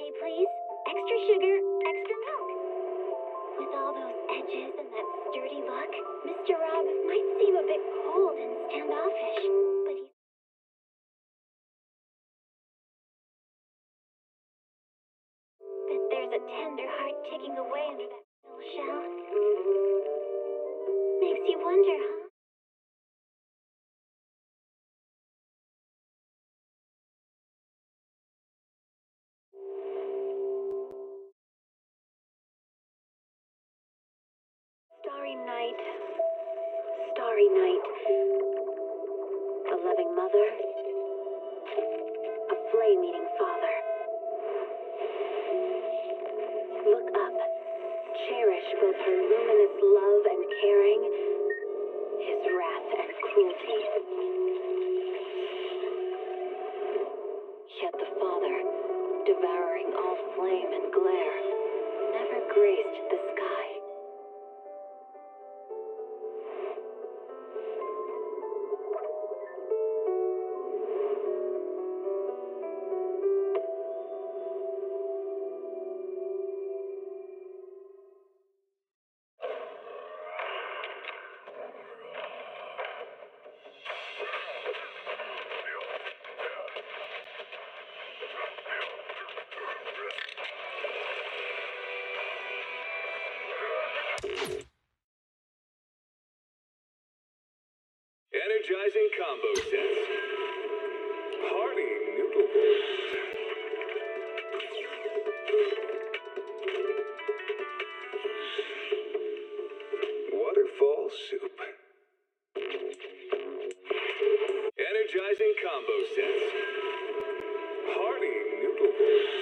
latte, please. Extra sugar, extra milk. With all those edges and that sturdy look, Mr. Rob might seem a bit cold and standoffish, but there's a tender heart ticking away under that little shell. Makes you wonder, huh? Starry night, a loving mother, a flame-eating father. Look up, cherish both her luminous love and caring, his wrath and cruelty. Yet the Father, devouring all flame and glare, never graced the sky. Energizing combo sets. Hearty noodle bowls. Waterfall soup. Energizing combo sets. Hearty noodle bowls.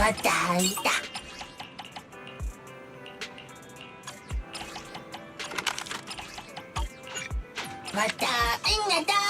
Matahita. Matain na daw.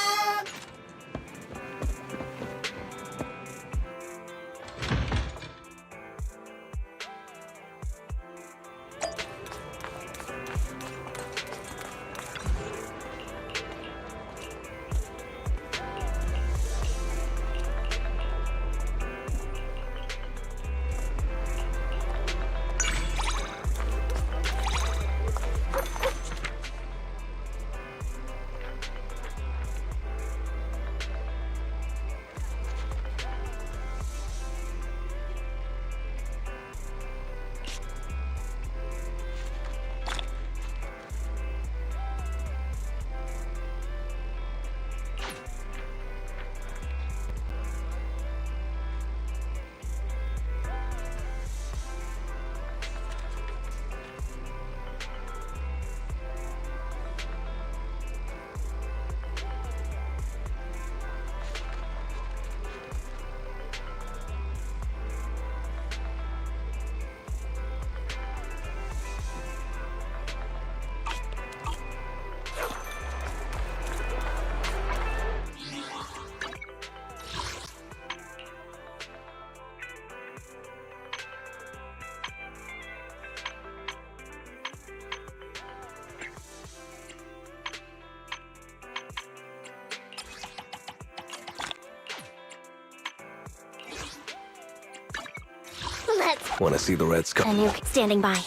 Want to see the Reds come? A new standing by.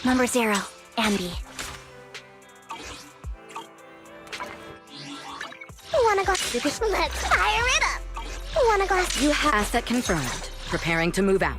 Number 0, Anby. Want a glass? Let's fire it up! Want a glass? You have asset confirmed. Preparing to move out.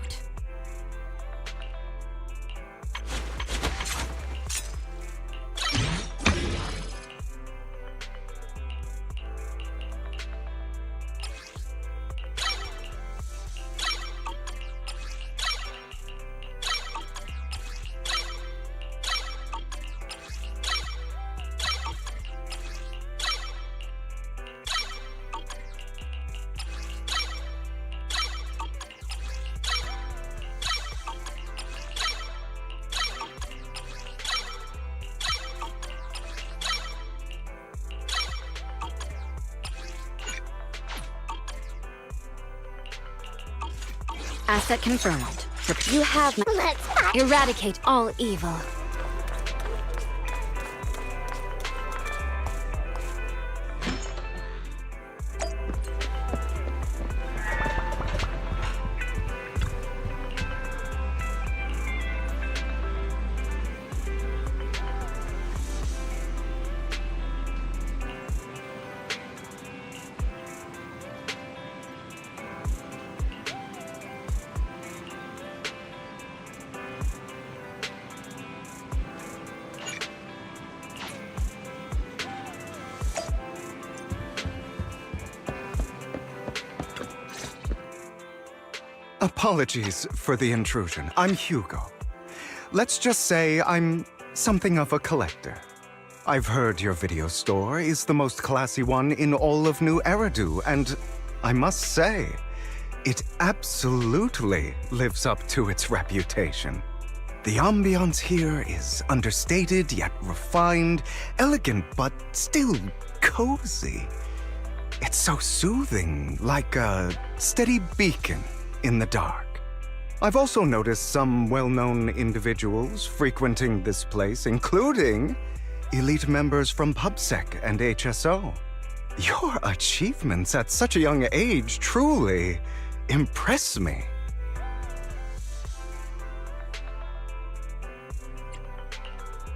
Asset confirmed. You have Let's fire. eradicate all evil. Apologies for the intrusion. I'm Hugo. Let's just say I'm something of a collector. I've heard your video store is the most classy one in all of New Eridu, and I must say, it absolutely lives up to its reputation. The ambiance here is understated yet refined, elegant but still cozy. It's so soothing, like a steady beacon in the dark. I've also noticed some well-known individuals frequenting this place, including elite members from PubSec and HSO. Your achievements at such a young age truly impress me.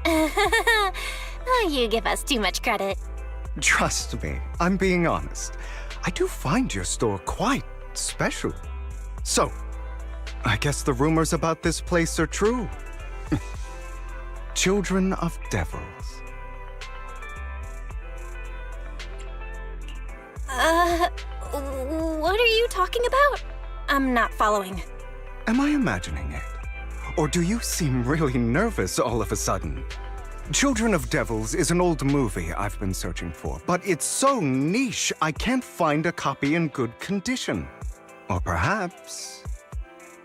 Oh, you give us too much credit. Trust me, I'm being honest. I do find your store quite special. So, I guess the rumors about this place are true. Children of devils. What are you talking about? I'm not following. Am I imagining it? Or do you seem really nervous all of a sudden? Children of Devils is an old movie I've been searching for, but it's so niche I can't find a copy in good condition. Or perhaps,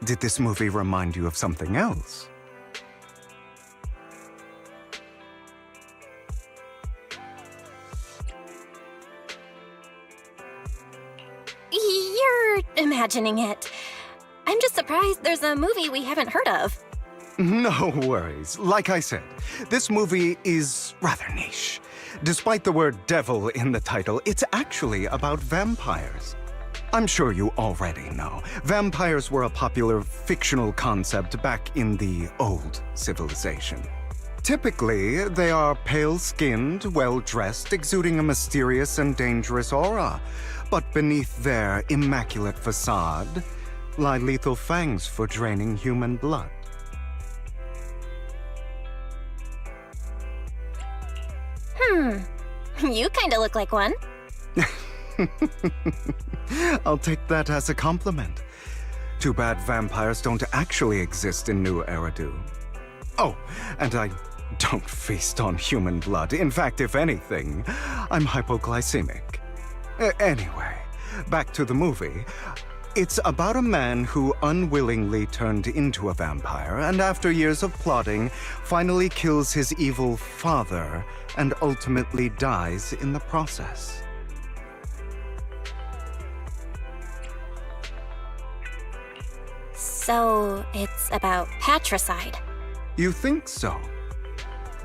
did this movie remind you of something else? You're imagining it. I'm just surprised there's a movie we haven't heard of. No worries. Like I said, this movie is rather niche. Despite the word devil in the title, it's actually about vampires. I'm sure you already know. Vampires were a popular fictional concept back in the old civilization. Typically, they are pale-skinned, well-dressed, exuding a mysterious and dangerous aura. But beneath their immaculate facade lie lethal fangs for draining human blood. You kinda look like one. I'll take that as a compliment. Too bad vampires don't actually exist in New Eridu. Oh, and I don't feast on human blood. In fact, if anything, I'm hypoglycemic. Anyway, back to the movie. It's about a man who unwillingly turned into a vampire, and after years of plotting, finally kills his evil father and ultimately dies in the process. So, it's about patricide. You think so?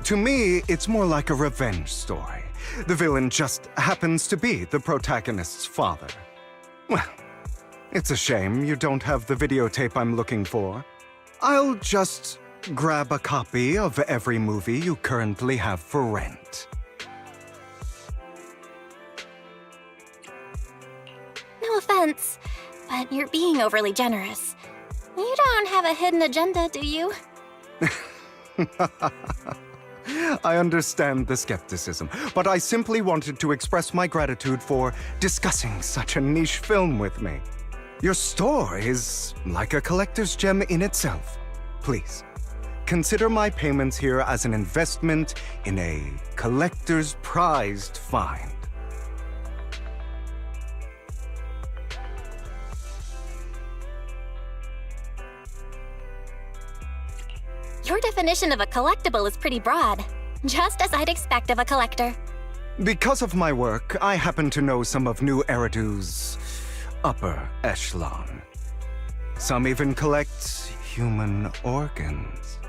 To me, it's more like a revenge story. The villain just happens to be the protagonist's father. Well, it's a shame you don't have the videotape I'm looking for. I'll just grab a copy of every movie you currently have for rent. No offense, but you're being overly generous. You don't have a hidden agenda, do you? I understand the skepticism, but I simply wanted to express my gratitude for discussing such a niche film with me. Your store is like a collector's gem in itself. Please, consider my payments here as an investment in a collector's prized find. Your definition of a collectible is pretty broad, just as I'd expect of a collector. Because of my work, I happen to know some of New Eridu's upper echelon. Some even collect human organs.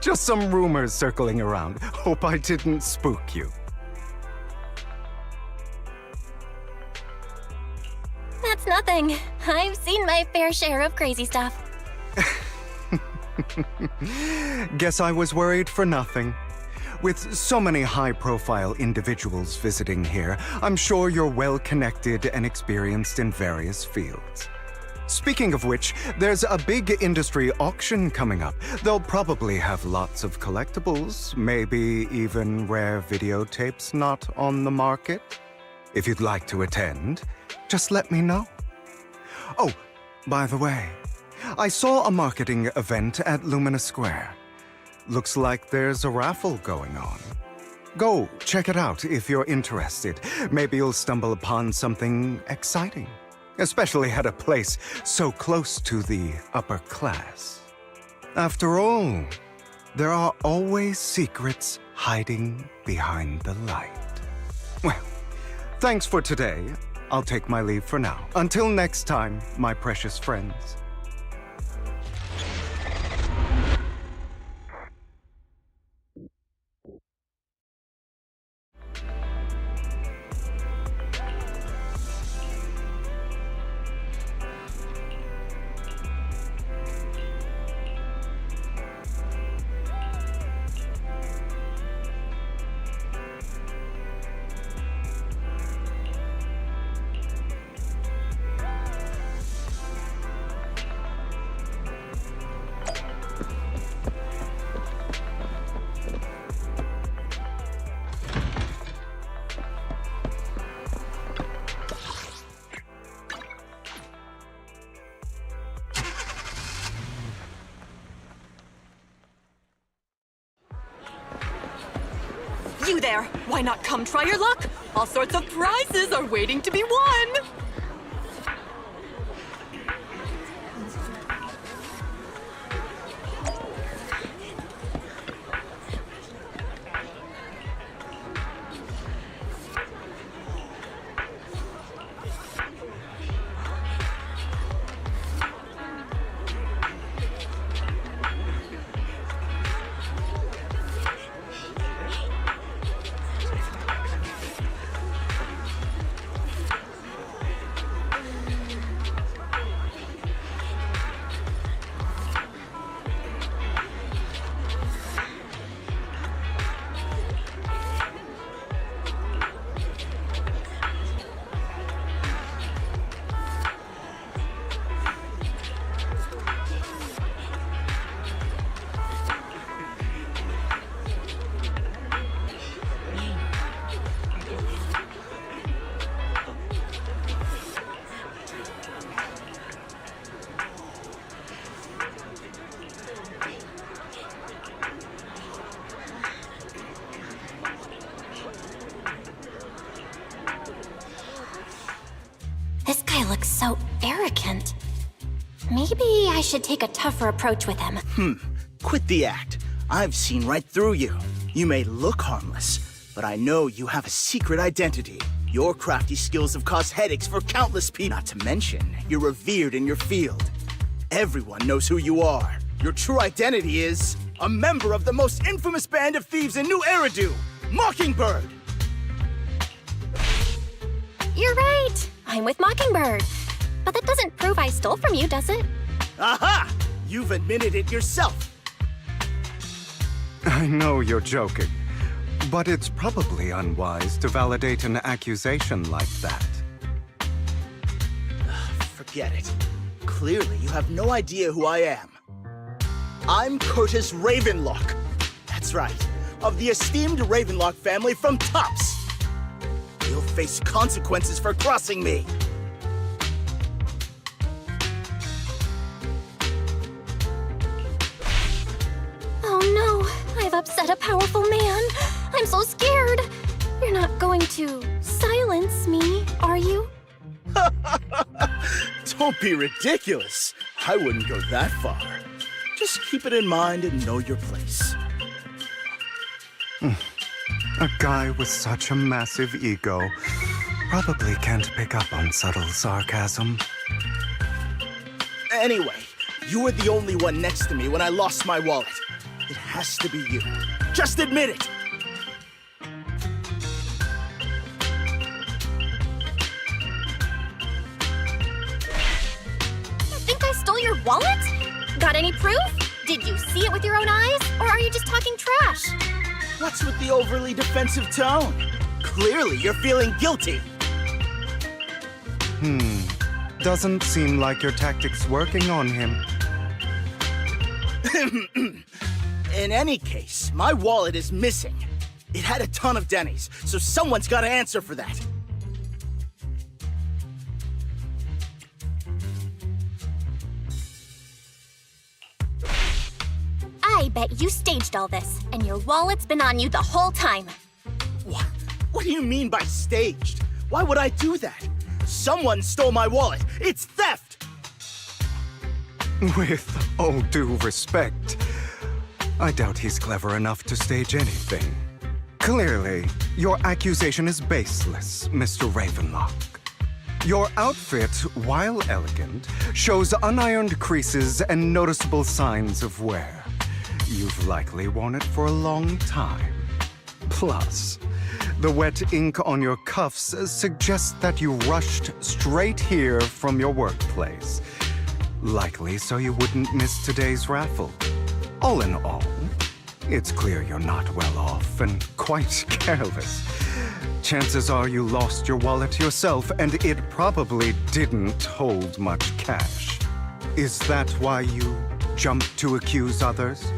Just some rumors circling around. Hope I didn't spook you. That's nothing. I've seen my fair share of crazy stuff. Guess I was worried for nothing. With so many high-profile individuals visiting here, I'm sure you're well-connected and experienced in various fields. Speaking of which, there's a big industry auction coming up. They'll probably have lots of collectibles, maybe even rare videotapes not on the market. If you'd like to attend, just let me know. Oh, by the way, I saw a marketing event at Lumina Square. Looks like there's a raffle going on. Go check it out if you're interested. Maybe you'll stumble upon something exciting, especially at a place so close to the upper class. After all, there are always secrets hiding behind the light. Well, thanks for today. I'll take my leave for now. Until next time, my precious friends. You there! Why not come try your luck? All sorts of prizes are waiting to be won! This guy looks so arrogant. Maybe I should take a tougher approach with him. Quit the act. I've seen right through you. You may look harmless, but I know you have a secret identity. Your crafty skills have caused headaches for countless people. Not to mention, you're revered in your field. Everyone knows who you are. Your true identity is a member of the most infamous band of thieves in New Eridu, Mockingbird! You're right. I'm with Mockingbird. But that doesn't prove I stole from you, does it? Aha! You've admitted it yourself. I know you're joking, but it's probably unwise to validate an accusation like that. Forget it. Clearly, you have no idea who I am. I'm Curtis Ravenlock. That's right, of the esteemed Ravenlock family from Tops. You'll face consequences for crossing me. Oh no, I've upset a powerful man. I'm so scared. You're not going to silence me, are you? Don't be ridiculous. I wouldn't go that far. Just keep it in mind and know your place. A guy with such a massive ego probably can't pick up on subtle sarcasm. Anyway, you were the only one next to me when I lost my wallet. It has to be you. Just admit it. You think I stole your wallet? Got any proof? Did you see it with your own eyes? Or are you just talking trash? What's with the overly defensive tone? Clearly, you're feeling guilty. Doesn't seem like your tactic's working on him. In any case, my wallet is missing. It had a ton of Denny's, so someone's got to answer for that. I bet you staged all this, and your wallet's been on you the whole time. What? What do you mean by staged? Why would I do that? Someone stole my wallet. It's theft! With all due respect, I doubt he's clever enough to stage anything. Clearly, your accusation is baseless, Mr. Ravenlock. Your outfit, while elegant, shows unironed creases and noticeable signs of wear. You've likely worn it for a long time. Plus, the wet ink on your cuffs suggests that you rushed straight here from your workplace. Likely so you wouldn't miss today's raffle. All in all, it's clear you're not well off and quite careless. Chances are you lost your wallet yourself, and it probably didn't hold much cash. Is that why you jumped to accuse others?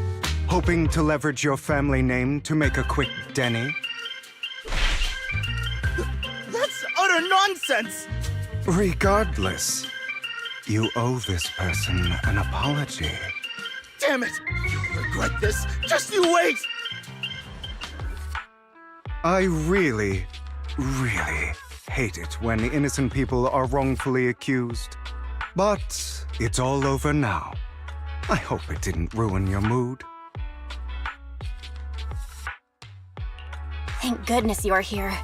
Hoping to leverage your family name to make a quick Denny? That's utter nonsense! Regardless, you owe this person an apology. Damn it! You'll regret this. Just you wait! I really hate it when innocent people are wrongfully accused. But it's all over now. I hope it didn't ruin your mood. Thank goodness you're here.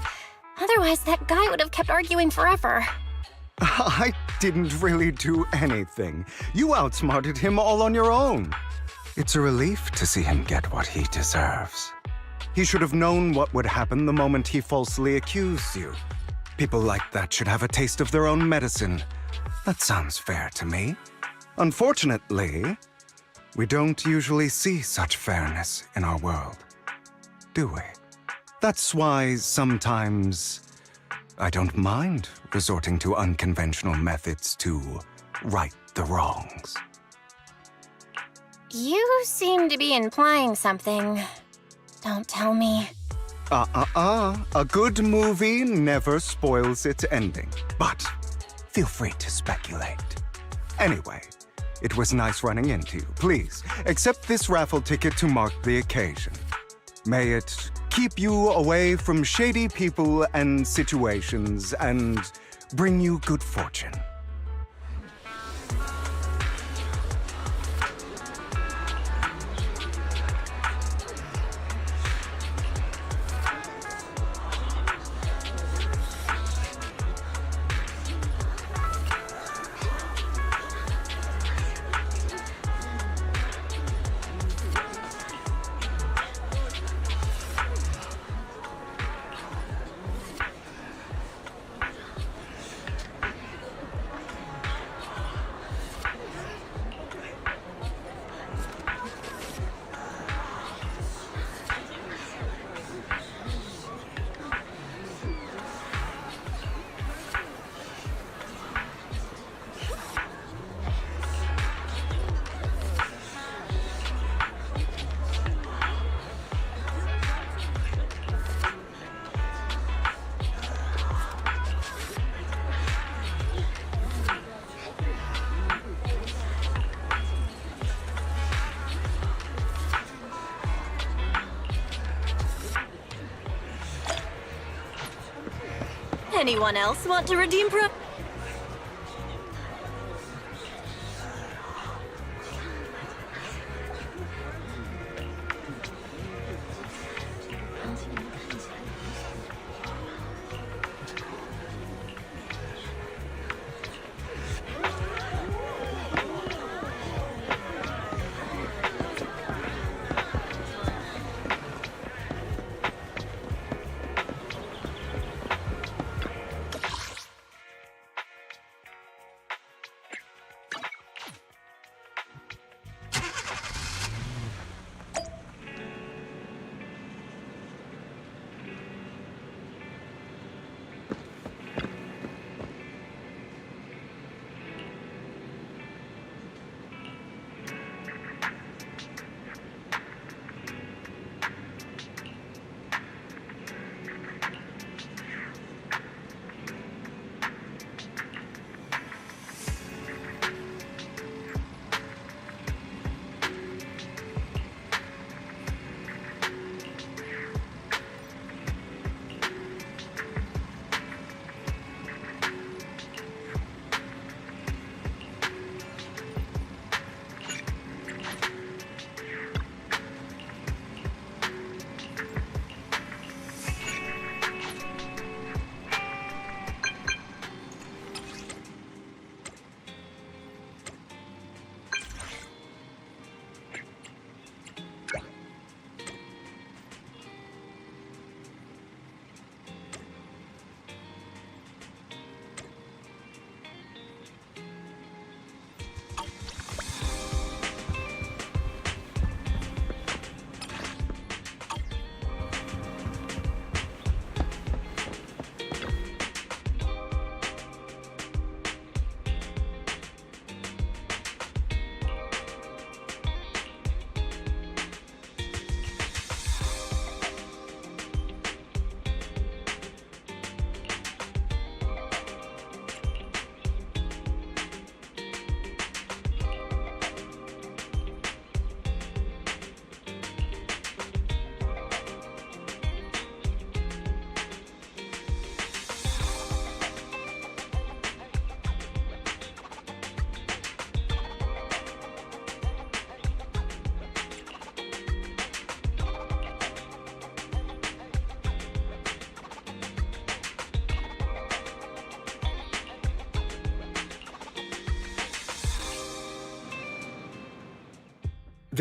Otherwise, that guy would have kept arguing forever. I didn't really do anything. You outsmarted him all on your own. It's a relief to see him get what he deserves. He should have known what would happen the moment he falsely accused you. People like that should have a taste of their own medicine. That sounds fair to me. Unfortunately, we don't usually see such fairness in our world, do we? That's why sometimes I don't mind resorting to unconventional methods to right the wrongs. You seem to be implying something. Don't tell me. A good movie never spoils its ending, but feel free to speculate. Anyway, it was nice running into you. Please, accept this raffle ticket to mark the occasion. May it keep you away from shady people and situations and bring you good fortune. Anyone else want to redeem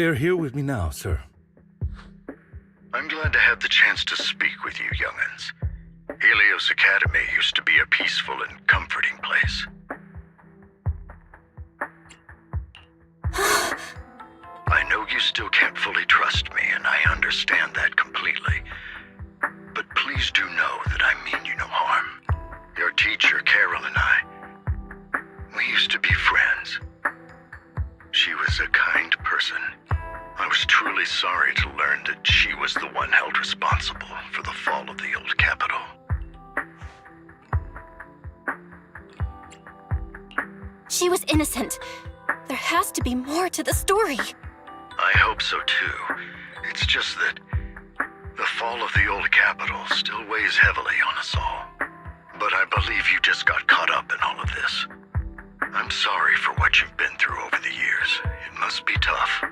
They're here with me now, sir. I'm glad to have the chance to speak with you, young'uns. Helios Academy used to be a peaceful and comforting place. I know you still can't fully trust me, and I understand that completely. But please do know that I mean you no harm. Your teacher, Carol, and I, we used to be friends. She was a kind person. I was truly sorry to learn that she was the one held responsible for the fall of the old capital. She was innocent. There has to be more to the story. I hope so too. It's just that the fall of the old capital still weighs heavily on us all. But I believe you just got caught up in all of this. I'm sorry for what you've been through over the years. It must be tough.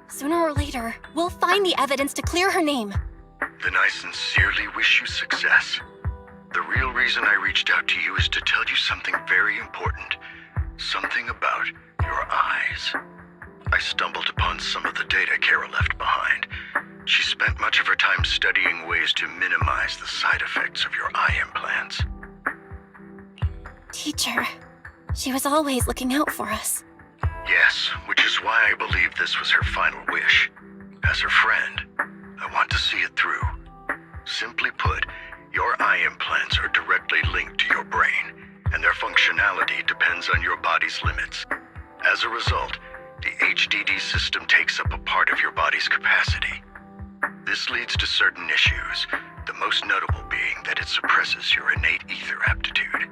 Sooner or later, we'll find the evidence to clear her name. Then I sincerely wish you success. The real reason I reached out to you is to tell you something very important. Something about your eyes. I stumbled upon some of the data Carol left behind. She spent much of her time studying ways to minimize the side effects of your eye implants. Teacher, she was always looking out for us. Yes, which is why I believe this was her final wish. As her friend, I want to see it through. Simply put, your eye implants are directly linked to your brain, and their functionality depends on your body's limits. As a result, the HDD system takes up a part of your body's capacity. This leads to certain issues, the most notable being that it suppresses your innate ether aptitude.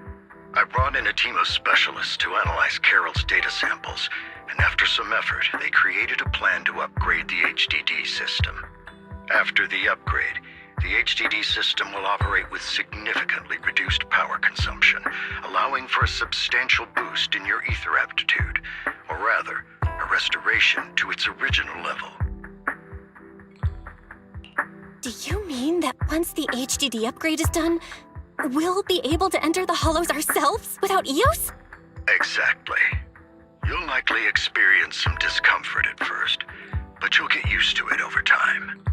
I brought in a team of specialists to analyze Carol's data samples, and after some effort, they created a plan to upgrade the HDD system. After the upgrade, The HDD system will operate with significantly reduced power consumption, allowing for a substantial boost in your ether aptitude, or rather, a restoration to its original level. Do you mean that once the HDD upgrade is done, we'll be able to enter the hollows ourselves without EOS? Exactly. You'll likely experience some discomfort at first, but you'll get used to it over time.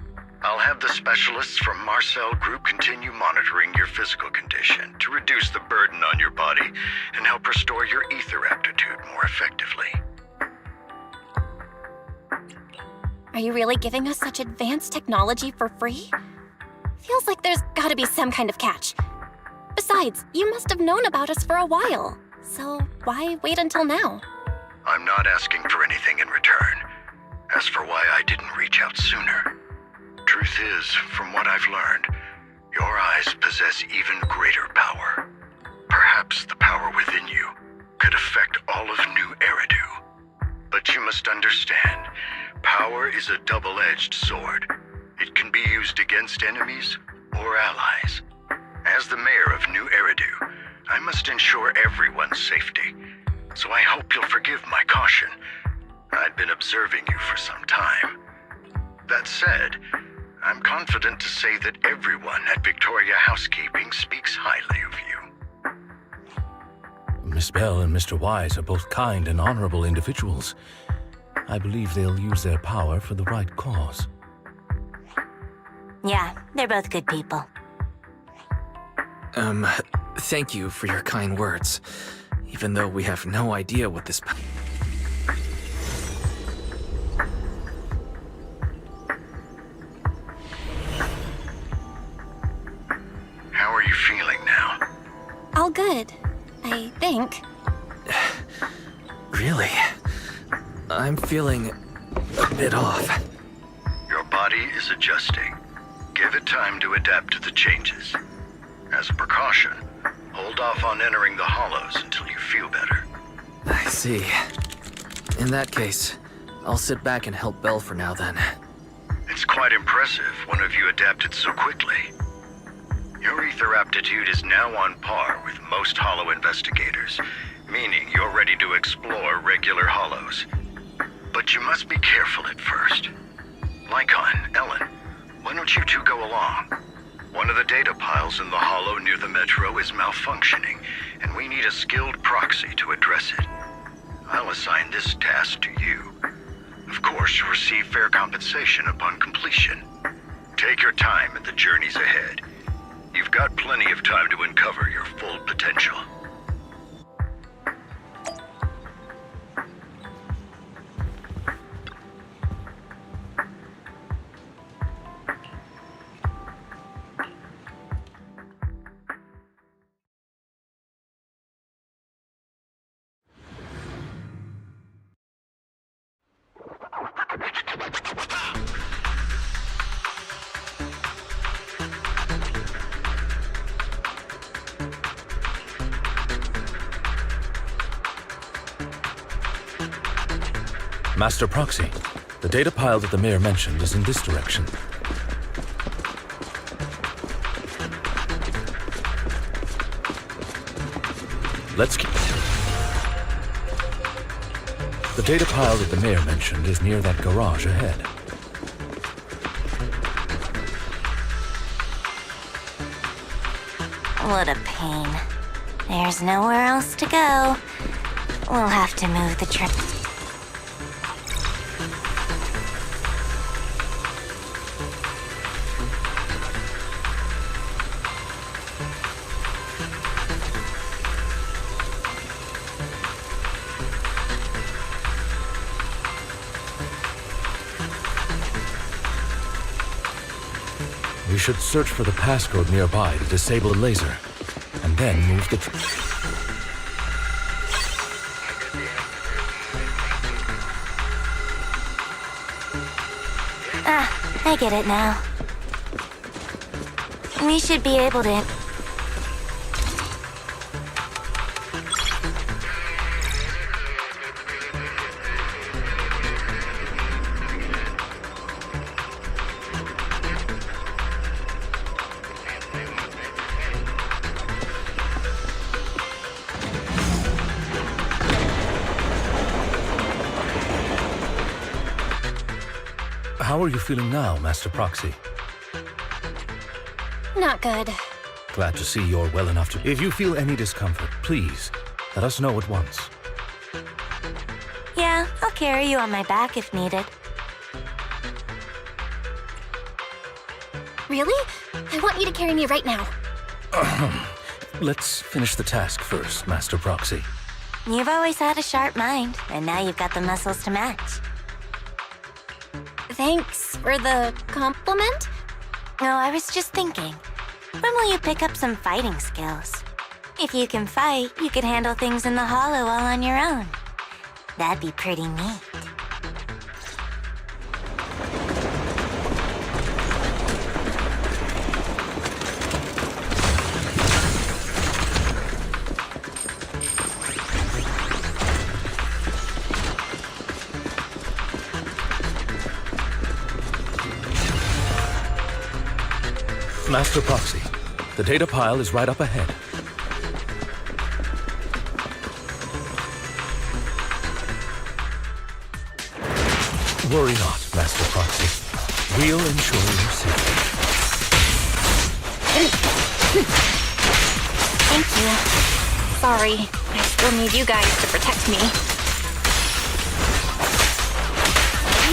I'll have the specialists from Marcel Group continue monitoring your physical condition to reduce the burden on your body and help restore your ether aptitude more effectively. Are you really giving us such advanced technology for free? Feels like there's gotta be some kind of catch. Besides, you must have known about us for a while, so why wait until now? I'm not asking for anything in return. As for why I didn't reach out sooner, truth is, from what I've learned, your eyes possess even greater power. Perhaps the power within you could affect all of New Eridu. But you must understand, power is a double-edged sword. It can be used against enemies or allies. As the mayor of New Eridu, I must ensure everyone's safety, so I hope you'll forgive my caution. I'd been observing you for some time. That said, I'm confident to say that everyone at Victoria Housekeeping speaks highly of you. Miss Bell and Mr. Wise are both kind and honorable individuals. I believe they'll use their power for the right cause. Yeah, they're both good people. Thank you for your kind words, even though we have no idea what this... How are you feeling now? All good, I think. Really? I'm feeling a bit off. Your body is adjusting. Give it time to adapt to the changes. As a precaution, hold off on entering the hollows until you feel better. I see. In that case, I'll sit back and help Belle for now then. It's quite impressive one of you adapted so quickly. Your ether aptitude is now on par with most hollow investigators, meaning you're ready to explore regular hollows. But you must be careful at first. Lycon, Ellen, why don't you two go along? One of the data piles in the hollow near the metro is malfunctioning, and we need a skilled proxy to address it. I'll assign this task to you. Of course, you'll receive fair compensation upon completion. Take your time in the journeys ahead. You've got plenty of time to uncover your full potential. Master Proxy, the data pile that the mayor mentioned is in this direction. Let's keep... The data pile that the mayor mentioned is near that garage ahead. What a pain. There's nowhere else to go. We'll have to move the trip. We should search for the passcode nearby to disable the laser, and then move the... I get it now. We should be able to... How are you feeling now, Master Proxy? Not good. Glad to see you're well enough to... If you feel any discomfort, please, let us know at once. Yeah, I'll carry you on my back if needed. Really? I want you to carry me right now. Let's finish the task first, Master Proxy. You've always had a sharp mind, and now you've got the muscles to match. Thanks for the compliment? No, I was just thinking. When will you pick up some fighting skills? If you can fight, you could handle things in the hollow all on your own. That'd be pretty neat. Master Proxy, the data pile is right up ahead. Worry not, Master Proxy. We'll ensure your safety. Thank you. Sorry, I still need you guys to protect me.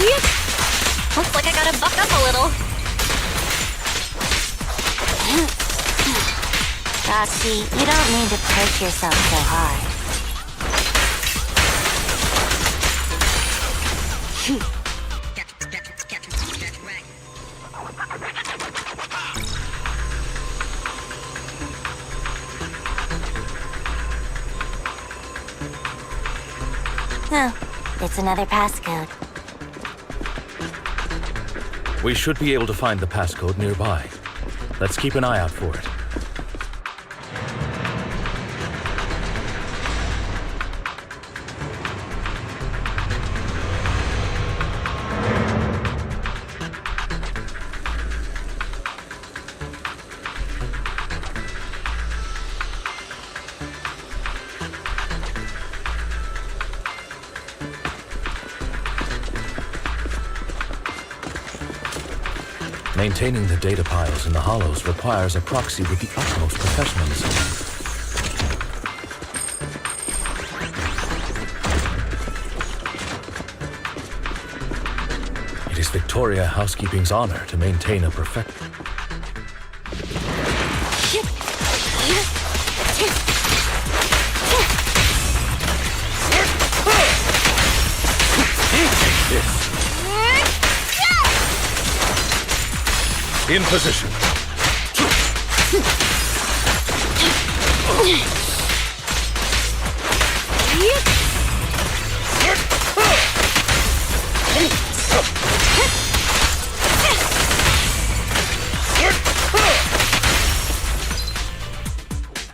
Yep. Looks like I gotta buck up a little. Roxy, you don't need to push yourself so hard. Oh, it's another passcode. We should be able to find the passcode nearby. Let's keep an eye out for it. Maintaining the data piles in the hollows requires a proxy with the utmost professionalism. It is Victoria Housekeeping's honor to maintain a perfect... In position.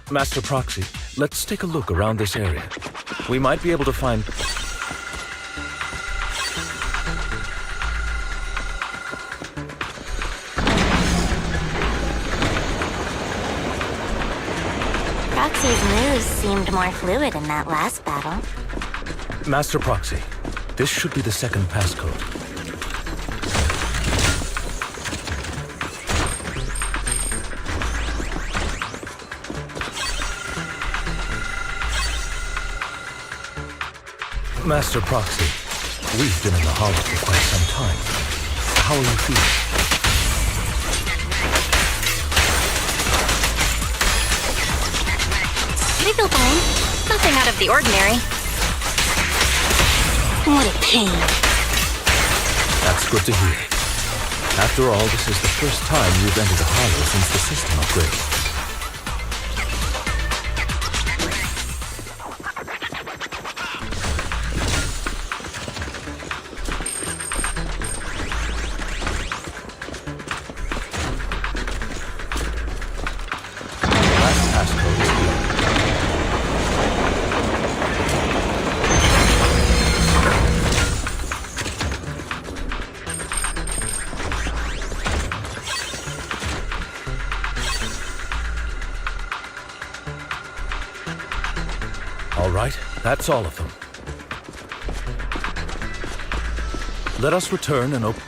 Master Proxy, let's take a look around this area. We might be able to find... Proxy's moves seemed more fluid in that last battle. Master Proxy, this should be the second passcode. Master Proxy, we've been in the hollow for quite some time. How are you feeling? I feel fine. Nothing out of the ordinary. What a pain. That's good to hear. After all, this is the first time you've entered a hollow since the system upgrade. All right, that's all of them. Let us return and open...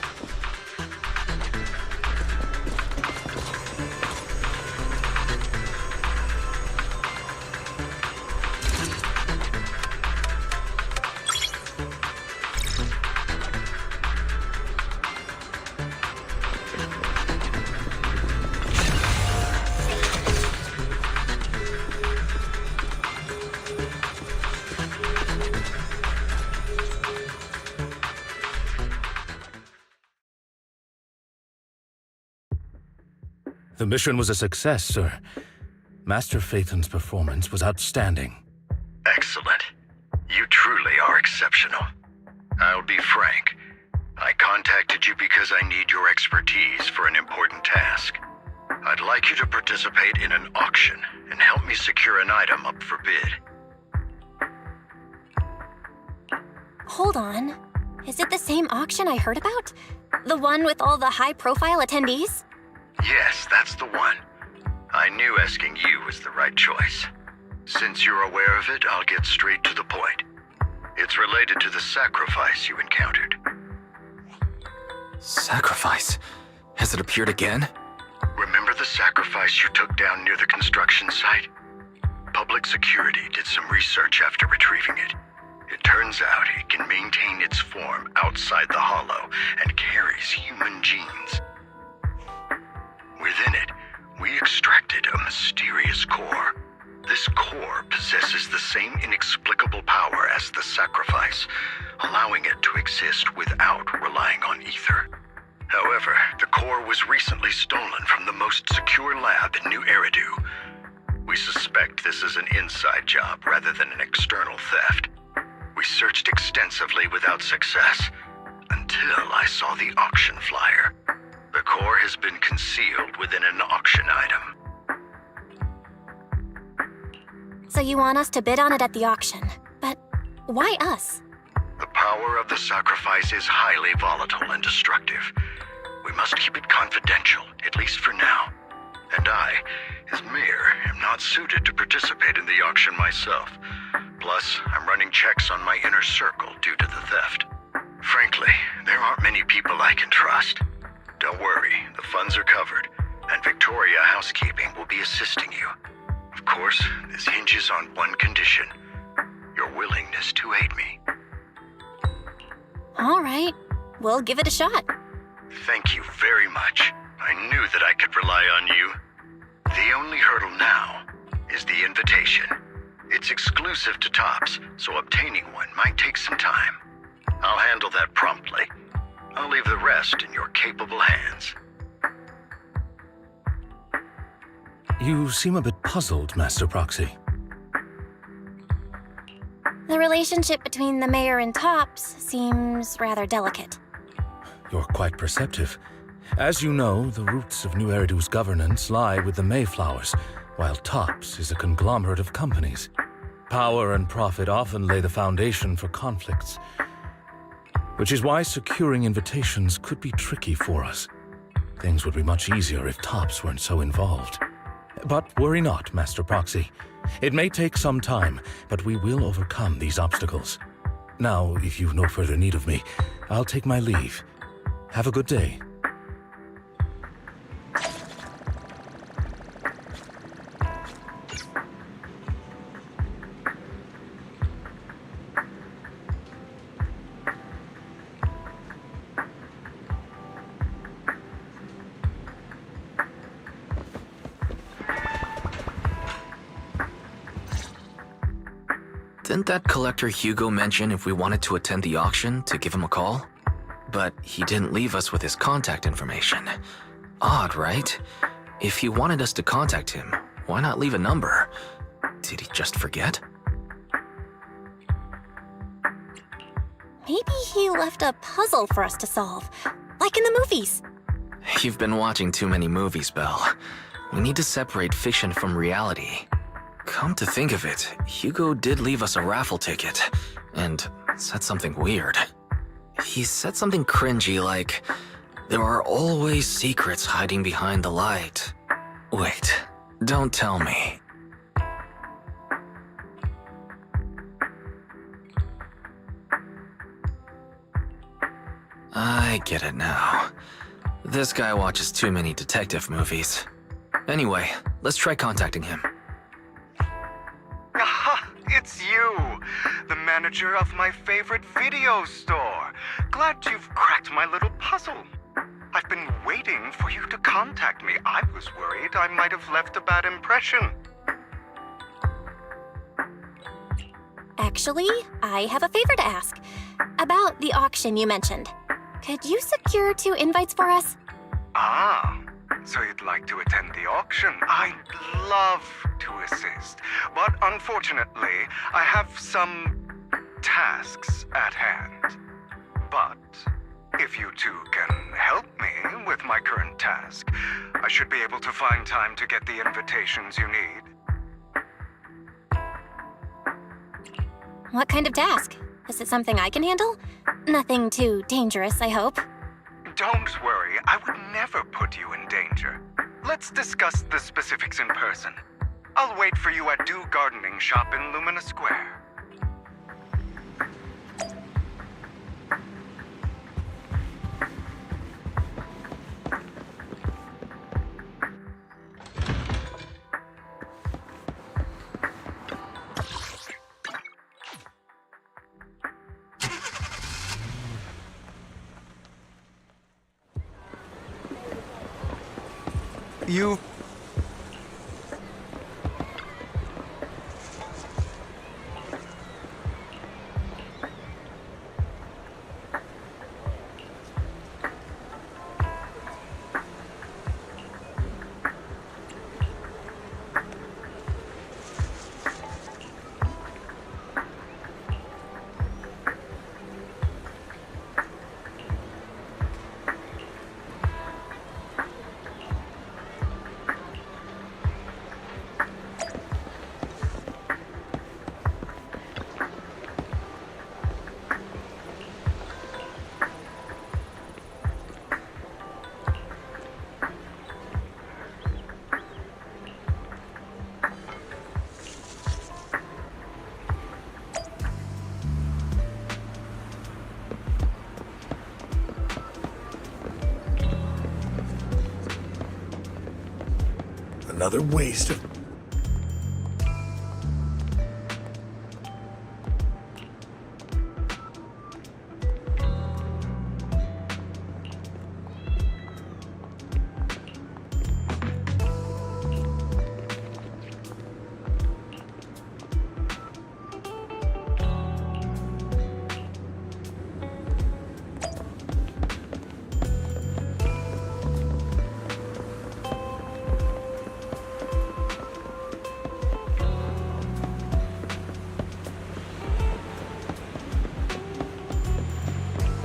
The mission was a success, sir. Master Phaethon's performance was outstanding. Excellent. You truly are exceptional. I'll be frank. I contacted you because I need your expertise for an important task. I'd like you to participate in an auction and help me secure an item up for bid. Hold on. Is it the same auction I heard about? The one with all the high-profile attendees? Yes, that's the one. I knew asking you was the right choice. Since you're aware of it, I'll get straight to the point. It's related to the sacrifice you encountered. Sacrifice? Has it appeared again? Remember the sacrifice you took down near the construction site? Public security did some research after retrieving it. It turns out it can maintain its form outside the hollow and carries human genes. Within it, we extracted a mysterious core. This core possesses the same inexplicable power as the sacrifice, allowing it to exist without relying on ether. However, the core was recently stolen from the most secure lab in New Eridu. We suspect this is an inside job rather than an external theft. We searched extensively without success, until I saw the auction flyer. The core has been concealed within an auction item. So you want us to bid on it at the auction. But why us? The power of the sacrifice is highly volatile and destructive. We must keep it confidential, at least for now. And I, as mayor, am not suited to participate in the auction myself. Plus, I'm running checks on my inner circle due to the theft. Frankly, there aren't many people I can trust. Don't worry, the funds are covered, and Victoria Housekeeping will be assisting you. Of course, this hinges on one condition: your willingness to aid me. All right, we'll give it a shot. Thank you very much. I knew that I could rely on you. The only hurdle now is the invitation. It's exclusive to Tops, so obtaining one might take some time. I'll handle that promptly. I'll leave the rest in your capable hands. You seem a bit puzzled, Master Proxy. The relationship between the mayor and Tops seems rather delicate. You're quite perceptive. As you know, the roots of New Eridu's governance lie with the Mayflowers, while Tops is a conglomerate of companies. Power and profit often lay the foundation for conflicts, which is why securing invitations could be tricky for us. Things would be much easier if Tops weren't so involved. But worry not, Master Proxy. It may take some time, but we will overcome these obstacles. Now, if you've no further need of me, I'll take my leave. Have a good day. Didn't that collector Hugo mention if we wanted to attend the auction to give him a call? But he didn't leave us with his contact information. Odd, right? If he wanted us to contact him, why not leave a number? Did he just forget? Maybe he left a puzzle for us to solve, like in the movies. You've been watching too many movies, Belle. We need to separate fiction from reality. Come to think of it, Hugo did leave us a raffle ticket, and said something weird. He said something cringy like, "There are always secrets hiding behind the light." Wait, don't tell me. I get it now. This guy watches too many detective movies. Anyway, let's try contacting him. Aha! It's you! The manager of my favorite video store. Glad you've cracked my little puzzle. I've been waiting for you to contact me. I was worried I might have left a bad impression. Actually, I have a favor to ask. About the auction you mentioned. Could you secure 2 invites for us? Ah, So you'd like to attend the auction? I'd love to assist, but unfortunately, I have some tasks at hand. But if you two can help me with my current task, I should be able to find time to get the invitations you need. What kind of task? Is it something I can handle? Nothing too dangerous, I hope. Don't worry, I would never put you in danger. Let's discuss the specifics in person. I'll wait for you at Dew Gardening Shop in Lumina Square. You... Another waste of...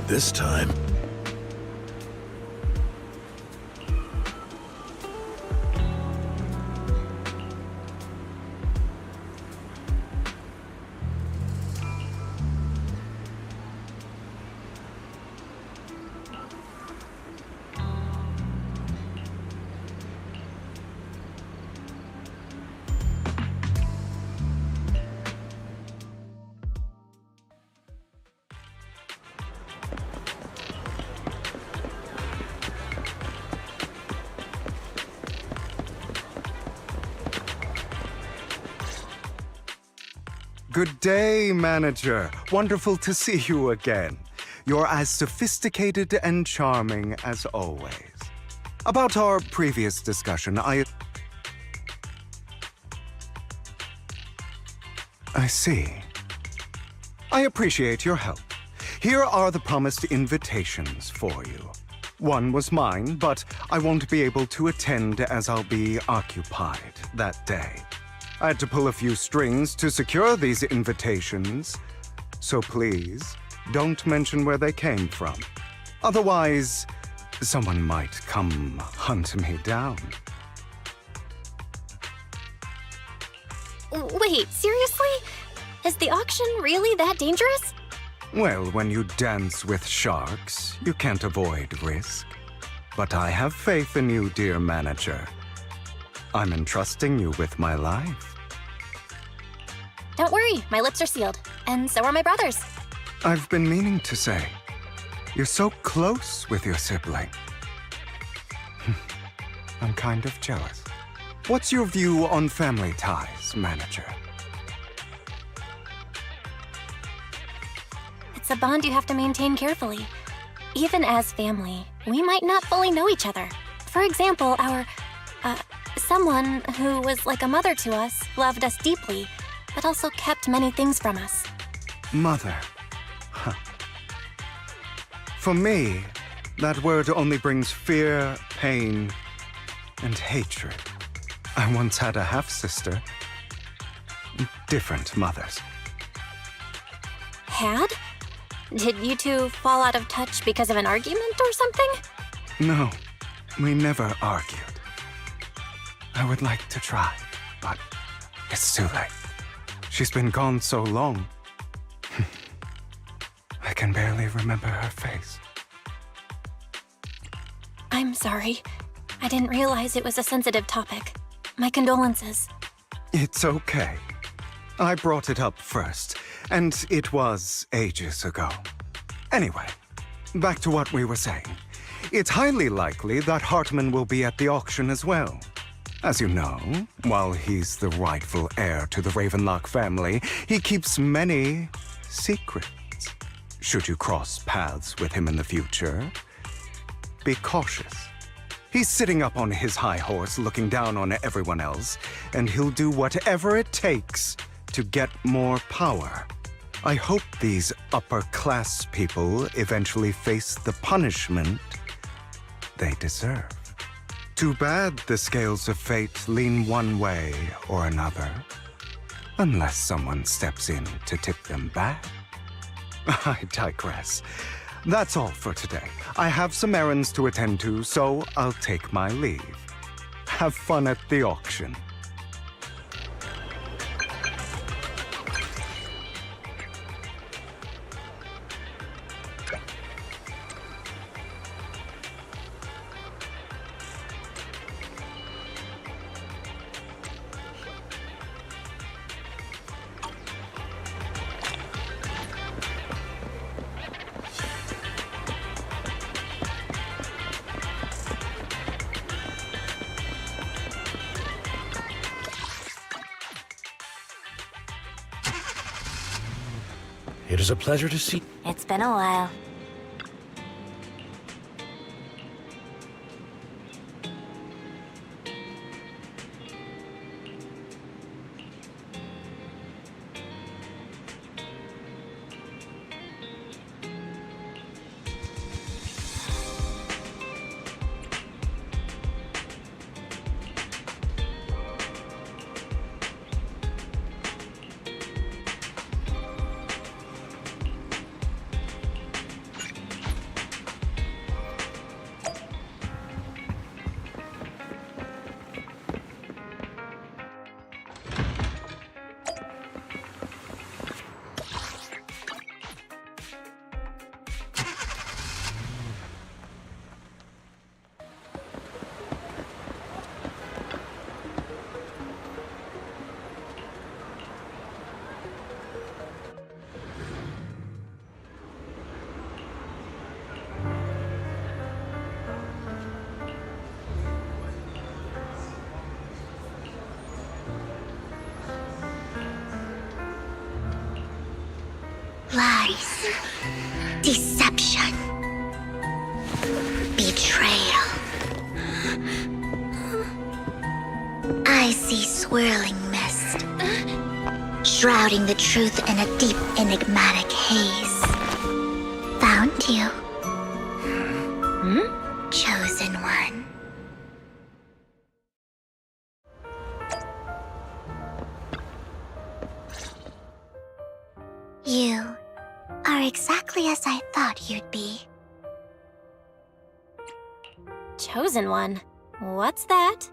This time... Good day, manager. Wonderful to see you again. You're as sophisticated and charming as always. About our previous discussion, I see. I appreciate your help. Here are the promised invitations for you. One was mine, but I won't be able to attend as I'll be occupied that day. I had to pull a few strings to secure these invitations, so please, don't mention where they came from. Otherwise, someone might come hunt me down. Wait, seriously? Is the auction really that dangerous? Well, when you dance with sharks, you can't avoid risk. But I have faith in you, dear manager. I'm entrusting you with my life. Don't worry, my lips are sealed. And so are my brothers. I've been meaning to say, you're so close with your sibling. I'm kind of jealous. What's your view on family ties, manager? It's a bond you have to maintain carefully. Even as family, we might not fully know each other. For example, someone who was like a mother to us loved us deeply, but also kept many things from us. Mother. Huh. For me, that word only brings fear, pain, and hatred. I once had a half-sister. Different mothers. Had? Did you two fall out of touch because of an argument or something? No, we never argued. I would like to try, but it's too late. She's been gone so long. I can barely remember her face. I'm sorry. I didn't realize it was a sensitive topic. My condolences. It's okay. I brought it up first, and it was ages ago. Anyway, back to what we were saying. It's highly likely that Hartman will be at the auction as well. As you know, while he's the rightful heir to the Ravenlock family, he keeps many secrets. Should you cross paths with him in the future, be cautious. He's sitting up on his high horse looking down on everyone else, and he'll do whatever it takes to get more power. I hope these upper-class people eventually face the punishment they deserve. Too bad the scales of fate lean one way or another, unless someone steps in to tip them back. I digress. That's all for today. I have some errands to attend to, so I'll take my leave. Have fun at the auction. It is a pleasure to see. It's been a while. Lies. Deception. Betrayal. I see swirling mist, shrouding the truth in a deep, enigmatic haze. Found you. Chosen one. You are exactly as I thought you'd be. Chosen one? What's that?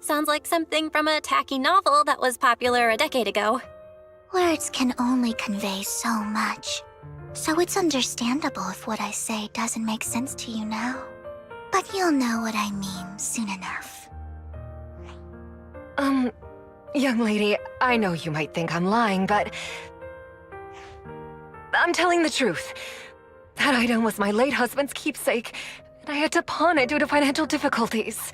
Sounds like something from a tacky novel that was popular a decade ago. Words can only convey so much, so it's understandable if what I say doesn't make sense to you now. But you'll know what I mean soon enough. Young lady, I know you might think I'm lying, but I'm telling the truth. That item was my late husband's keepsake, and I had to pawn it due to financial difficulties.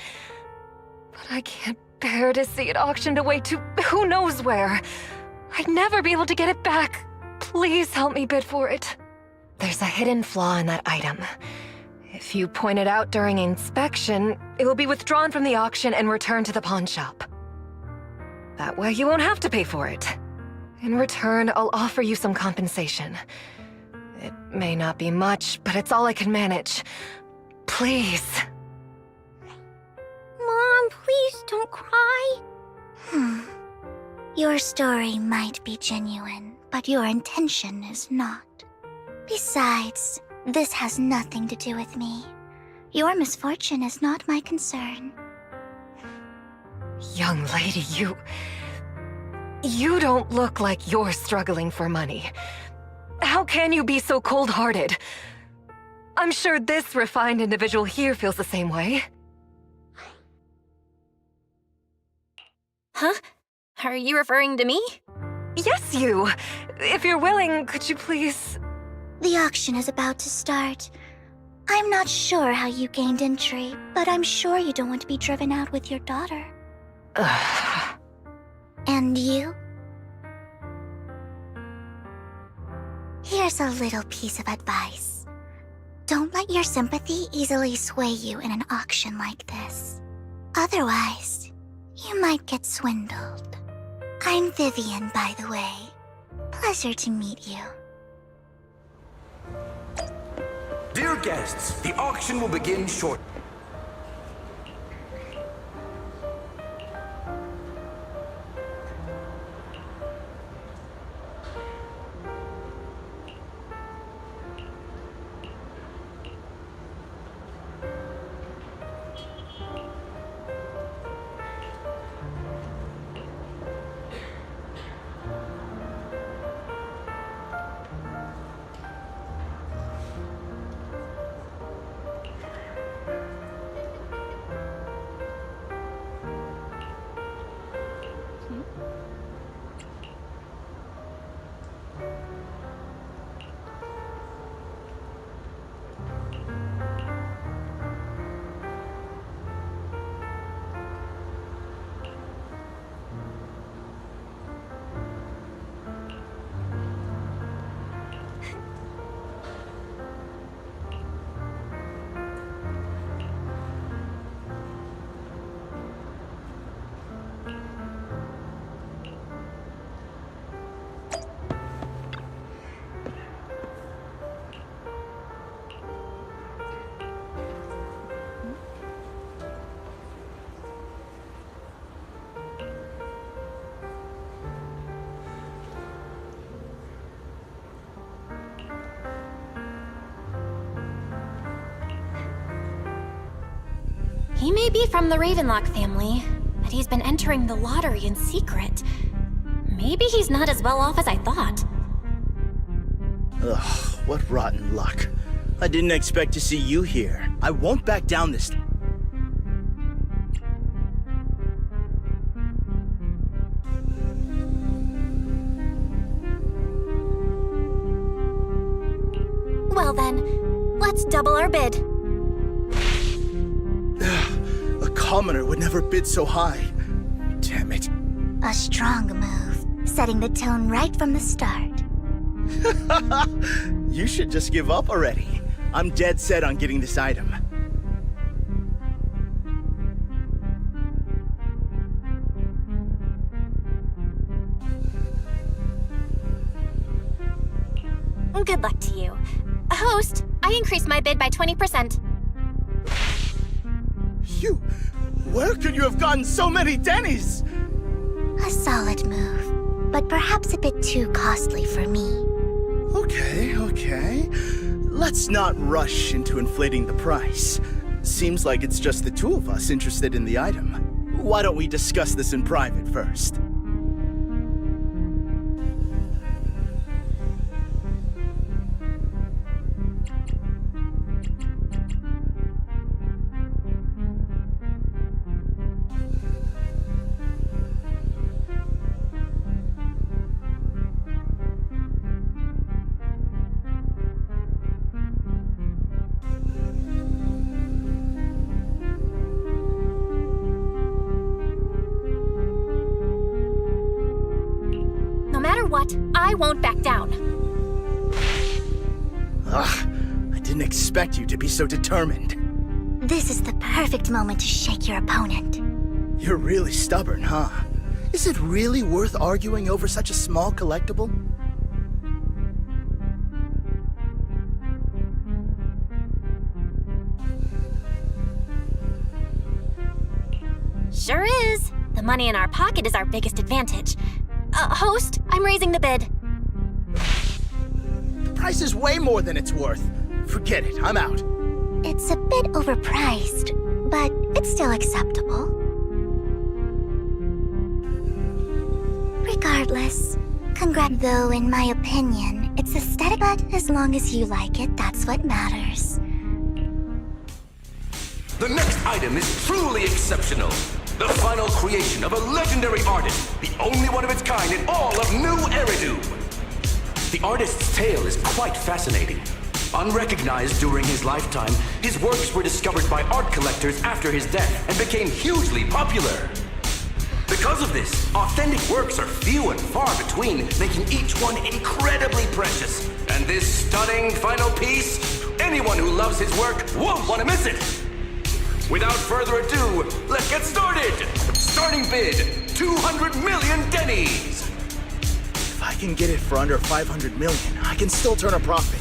But I can't bear to see it auctioned away to who knows where. I'd never be able to get it back. Please help me bid for it. There's a hidden flaw in that item. If you point it out during inspection, it will be withdrawn from the auction and returned to the pawn shop. That way you won't have to pay for it. In return, I'll offer you some compensation. It may not be much, but it's all I can manage. Please. Mom, please don't cry. Your story might be genuine, but your intention is not. Besides, this has nothing to do with me. Your misfortune is not my concern. Young lady, you don't look like you're struggling for money. How can you be so cold-hearted? I'm sure this refined individual here feels the same way. Huh? Are you referring to me? Yes, you! If you're willing, could you please... The auction is about to start. I'm not sure how you gained entry, but I'm sure you don't want to be driven out with your daughter. And you? Here's a little piece of advice. Don't let your sympathy easily sway you in an auction like this. Otherwise, you might get swindled. I'm Vivian, by the way. Pleasure to meet you. Dear guests, the auction will begin shortly. He may be from the Ravenlock family, but he's been entering the lottery in secret. Maybe he's not as well off as I thought. Ugh, what rotten luck. I didn't expect to see you here. I won't back down this time. Well then, let's double our bid. A commoner would never bid so high. Damn it. A strong move, setting the tone right from the start. You should just give up already. I'm dead set on getting this item. Good luck to you. Host, I increased my bid by 20%. Where could you have gotten so many Denny's? A solid move, but perhaps a bit too costly for me. Okay. Let's not rush into inflating the price. Seems like it's just the two of us interested in the item. Why don't we discuss this in private first? What? I won't back down. Ugh, I didn't expect you to be so determined. This is the perfect moment to shake your opponent. You're really stubborn, huh? Is it really worth arguing over such a small collectible? Sure is. The money in our pocket is our biggest advantage. Host, I'm raising the bid. The price is way more than it's worth. Forget it, I'm out. It's a bit overpriced, but it's still acceptable. Regardless, though in my opinion, it's aesthetic, but as long as you like it, that's what matters. The next item is truly exceptional. The final creation of a legendary artist, the only one of its kind in all of New Eridu. The artist's tale is quite fascinating. Unrecognized during his lifetime, his works were discovered by art collectors after his death and became hugely popular. Because of this, authentic works are few and far between, making each one incredibly precious. And this stunning final piece, anyone who loves his work won't want to miss it. Without further ado, let's get started! Starting bid, 200 million dennies! If I can get it for under 500 million, I can still turn a profit.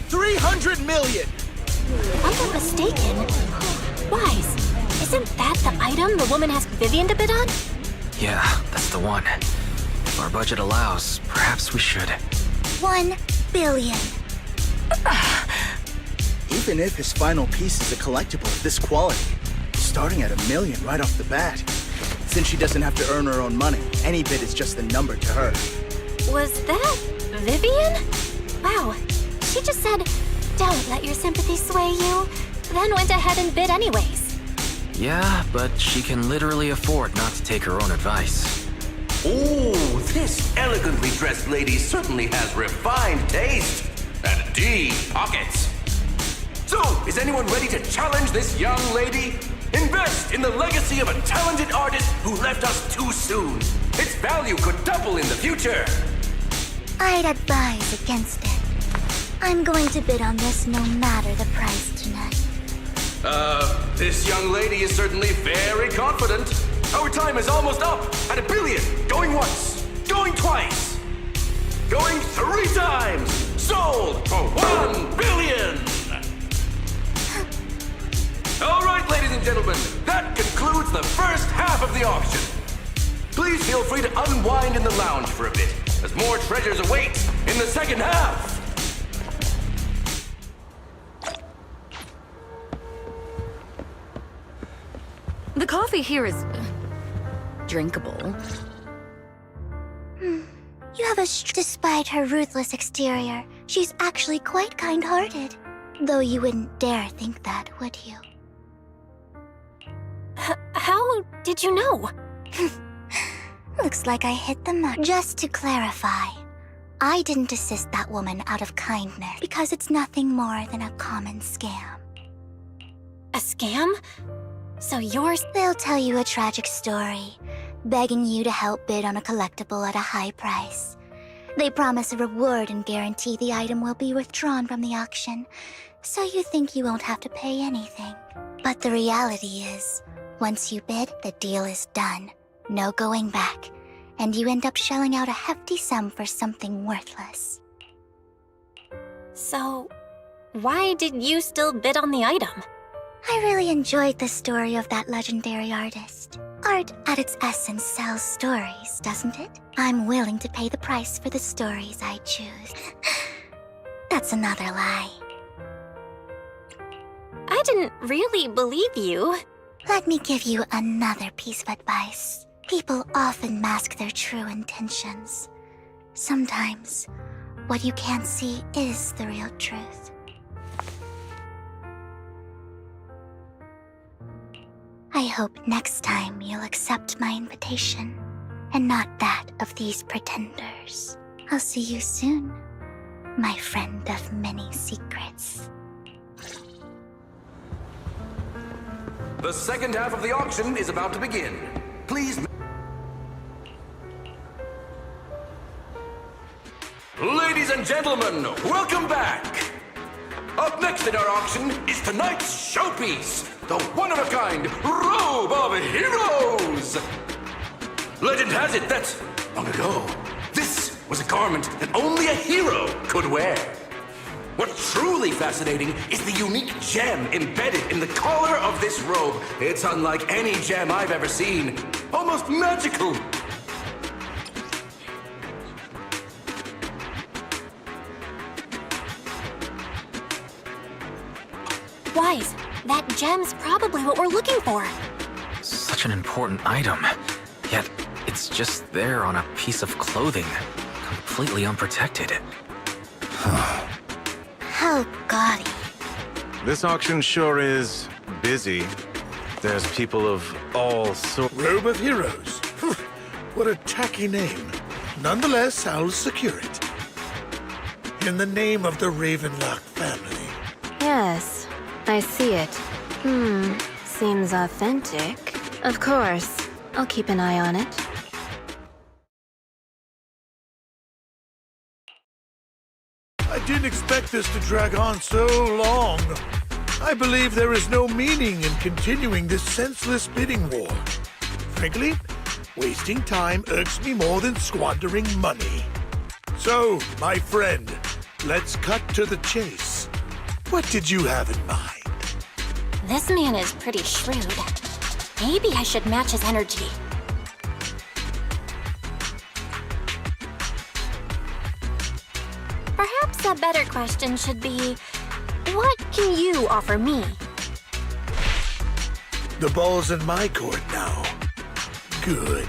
300 million! If I'm not mistaken, Wise, isn't that the item the woman asked Vivian to bid on? Yeah, that's the one. If our budget allows, perhaps we should. 1 billion. Even if his final piece is a collectible of this quality, starting at $1 million right off the bat. Since she doesn't have to earn her own money, any bid is just a number to her. Was that Vivian? Wow, she just said, "Don't let your sympathy sway you," then went ahead and bid anyways. Yeah, but she can literally afford not to take her own advice. Ooh, this elegantly dressed lady certainly has refined taste and deep pockets. So, is anyone ready to challenge this young lady? Invest in the legacy of a talented artist who left us too soon. Its value could double in the future. I'd advise against it. I'm going to bid on this no matter the price tonight. This young lady is certainly very confident. Our time is almost up at $1 billion. Going once, going twice, going 3 times. Sold for $1 billion. All right, ladies and gentlemen, that concludes the first half of the auction. Please feel free to unwind in the lounge for a bit, as more treasures await in the second half. The coffee here is drinkable. You have despite her ruthless exterior, she's actually quite kind-hearted. Though you wouldn't dare think that, would you? How did you know? Looks like I hit the mark. Just to clarify, I didn't assist that woman out of kindness because it's nothing more than a common scam. A scam? So yours? They'll tell you a tragic story, begging you to help bid on a collectible at a high price. They promise a reward and guarantee the item will be withdrawn from the auction, so you think you won't have to pay anything. But the reality is, once you bid, the deal is done. No going back, and you end up shelling out a hefty sum for something worthless. So, why did you still bid on the item? I really enjoyed the story of that legendary artist. Art, at its essence, sells stories, doesn't it? I'm willing to pay the price for the stories I choose. That's another lie. I didn't really believe you. Let me give you another piece of advice. People often mask their true intentions. Sometimes, what you can't see is the real truth. I hope next time you'll accept my invitation, and not that of these pretenders. I'll see you soon, my friend of many secrets. The second half of the auction is about to begin. Please. Ladies and gentlemen, welcome back. Up next in our auction is tonight's showpiece, the one-of-a-kind Robe of Heroes. Legend has it that, long ago, this was a garment that only a hero could wear. What truly fascinating is the unique gem embedded in the collar of this robe. It's unlike any gem I've ever seen. Almost magical. Wise, that gem's probably what we're looking for. Such an important item. Yet, it's just there on a piece of clothing, completely unprotected. Oh, gaudy. This auction sure is busy. There's people of all sorts. Robe of Heroes. What a tacky name. Nonetheless, I'll secure it. In the name of the Ravenlock family. Yes, I see it. Seems authentic. Of course, I'll keep an eye on it. I didn't expect this to drag on so long. I believe there is no meaning in continuing this senseless bidding war. Frankly, wasting time irks me more than squandering money. So, my friend, let's cut to the chase. What did you have in mind? This man is pretty shrewd. Maybe I should match his energy. Perhaps a better question should be, what can you offer me? The ball's in my court now. Good.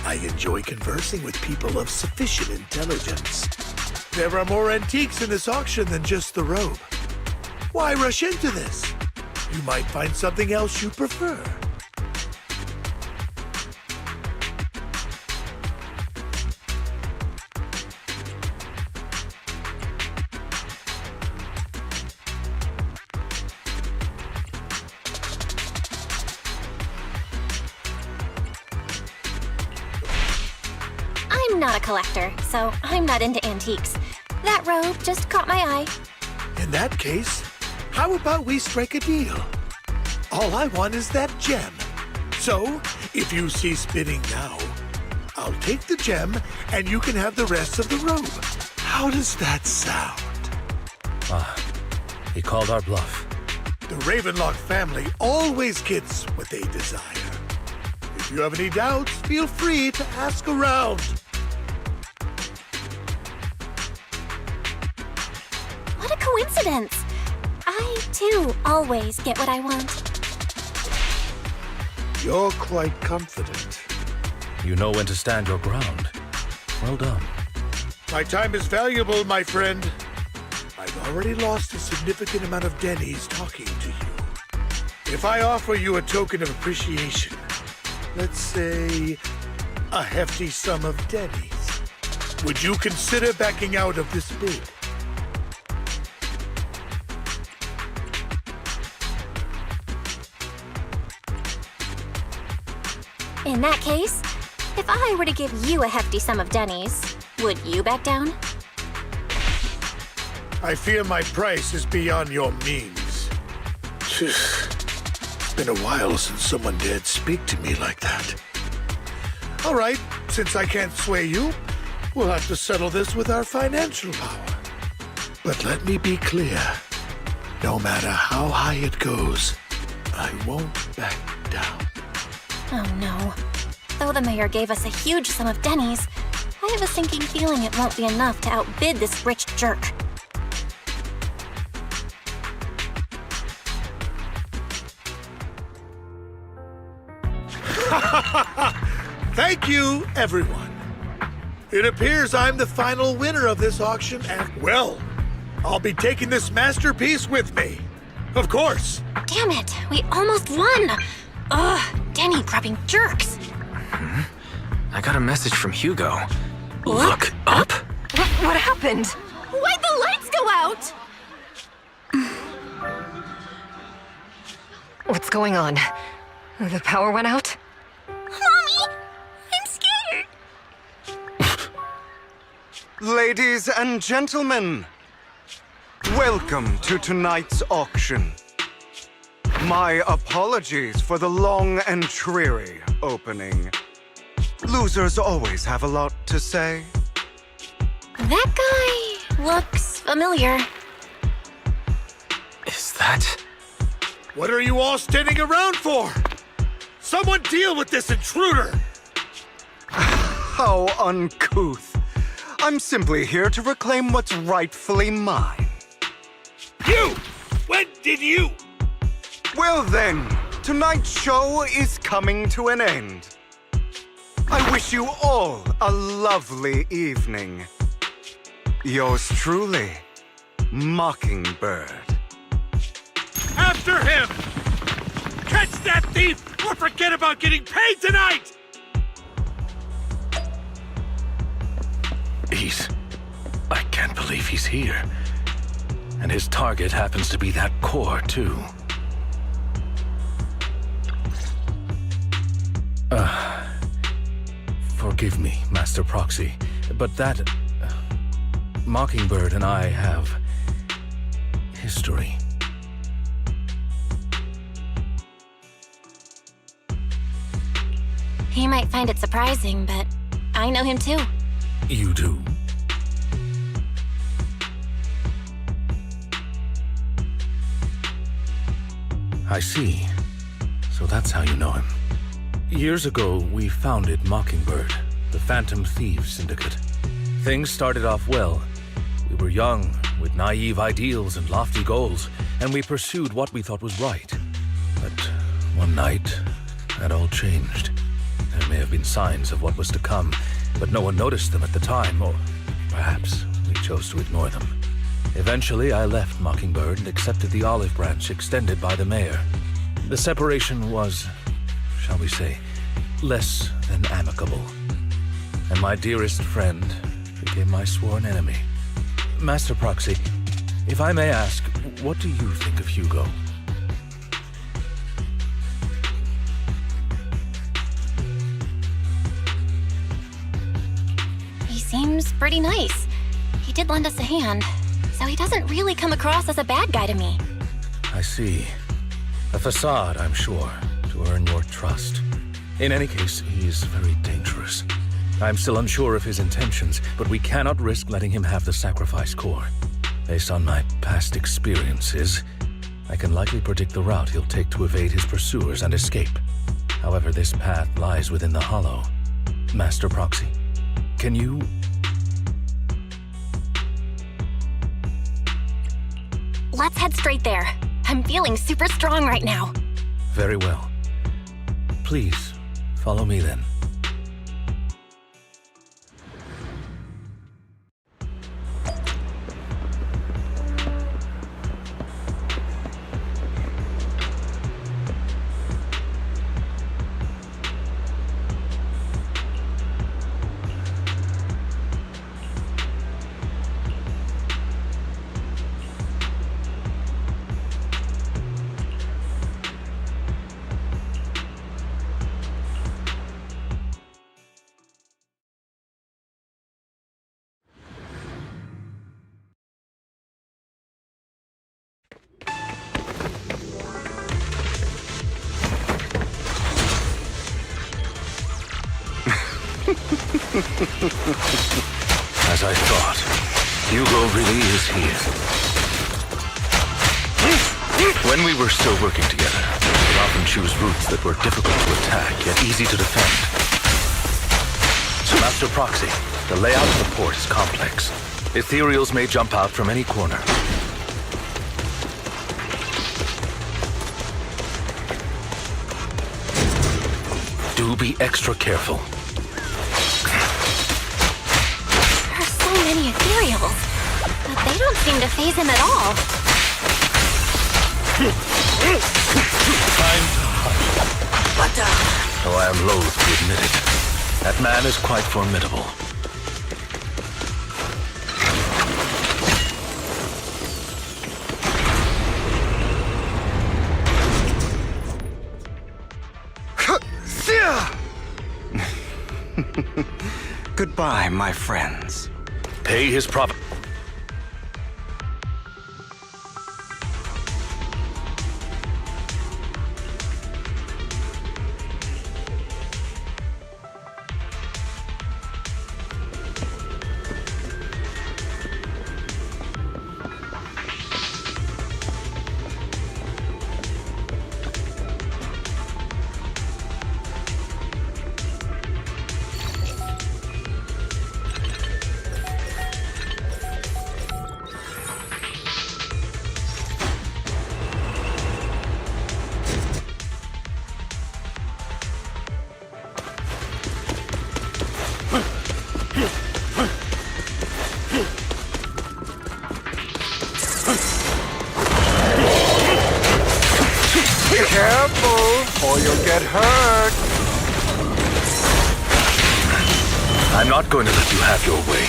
I enjoy conversing with people of sufficient intelligence. There are more antiques in this auction than just the robe. Why rush into this? You might find something else you prefer. I'm not a collector, so I'm not into antiques. That robe just caught my eye. In that case, how about we strike a deal? All I want is that gem. So, if you cease bidding now, I'll take the gem and you can have the rest of the robe. How does that sound? He called our bluff. The Ravenlock family always gets what they desire. If you have any doubts, feel free to ask around. What a coincidence! I, too, always get what I want. You're quite confident. You know when to stand your ground. Well done. My time is valuable, my friend. I've already lost a significant amount of dennies talking to you. If I offer you a token of appreciation, let's say a hefty sum of dennies, would you consider backing out of this bid? In that case, if I were to give you a hefty sum of dennies, would you back down? I fear my price is beyond your means. It's been a while since someone dared speak to me like that. All right, since I can't sway you, we'll have to settle this with our financial power. But let me be clear. No matter how high it goes, I won't back down. Oh no. Though the mayor gave us a huge sum of dennies, I have a sinking feeling it won't be enough to outbid this rich jerk. Thank you, everyone. It appears I'm the final winner of this auction, and, well, I'll be taking this masterpiece with me. Of course. Damn it, we almost won! Ugh, denny-grubbing jerks! I got a message from Hugo. Look up? What happened? Why'd the lights go out? What's going on? The power went out? Mommy, I'm scared. Ladies and gentlemen, welcome to tonight's auction. My apologies for the long and dreary opening. Losers always have a lot to say. That guy looks familiar. that? What are you all standing around for? Someone deal with this intruder! How uncouth. I'm simply here to reclaim what's rightfully mine. You! When did you? Well then, tonight's show is coming to an end. I wish you all a lovely evening. Yours truly, Mockingbird. After him! Catch that thief or forget about getting paid tonight! I can't believe he's here. And his target happens to be that core, too. Forgive me, Master Proxy, but that... Mockingbird and I have... history. He might find it surprising, but I know him too. You do? I see. So that's how you know him. Years ago, we founded Mockingbird, the Phantom Thieves Syndicate. Things started off well. We were young, with naive ideals and lofty goals, and we pursued what we thought was right. But one night, that all changed. There may have been signs of what was to come, but no one noticed them at the time, or perhaps we chose to ignore them. Eventually, I left Mockingbird and accepted the olive branch extended by the mayor. The separation was, shall we say, less than amicable. And my dearest friend became my sworn enemy. Master Proxy, if I may ask, what do you think of Hugo? He seems pretty nice. He did lend us a hand, so he doesn't really come across as a bad guy to me. I see. A facade, I'm sure, to earn your trust. In any case, he is very dangerous. I'm still unsure of his intentions, but we cannot risk letting him have the sacrifice core. Based on my past experiences, I can likely predict the route he'll take to evade his pursuers and escape. However, this path lies within the Hollow. Master Proxy, can you... Let's head straight there. I'm feeling super strong right now. Very well. Please, follow me then. As I thought, Hugo really is here. When we were still working together, we would often choose routes that were difficult to attack, yet easy to defend. Master Proxy, the layout of the port is complex. Ethereals may jump out from any corner. Do be extra careful. Many ethereals, but they don't seem to faze him at all. Time to hunt. Though I am loath to admit it, that man is quite formidable. Goodbye, my friends. Pay his profit. careful, or you'll get hurt. I'm not going to let you have your way.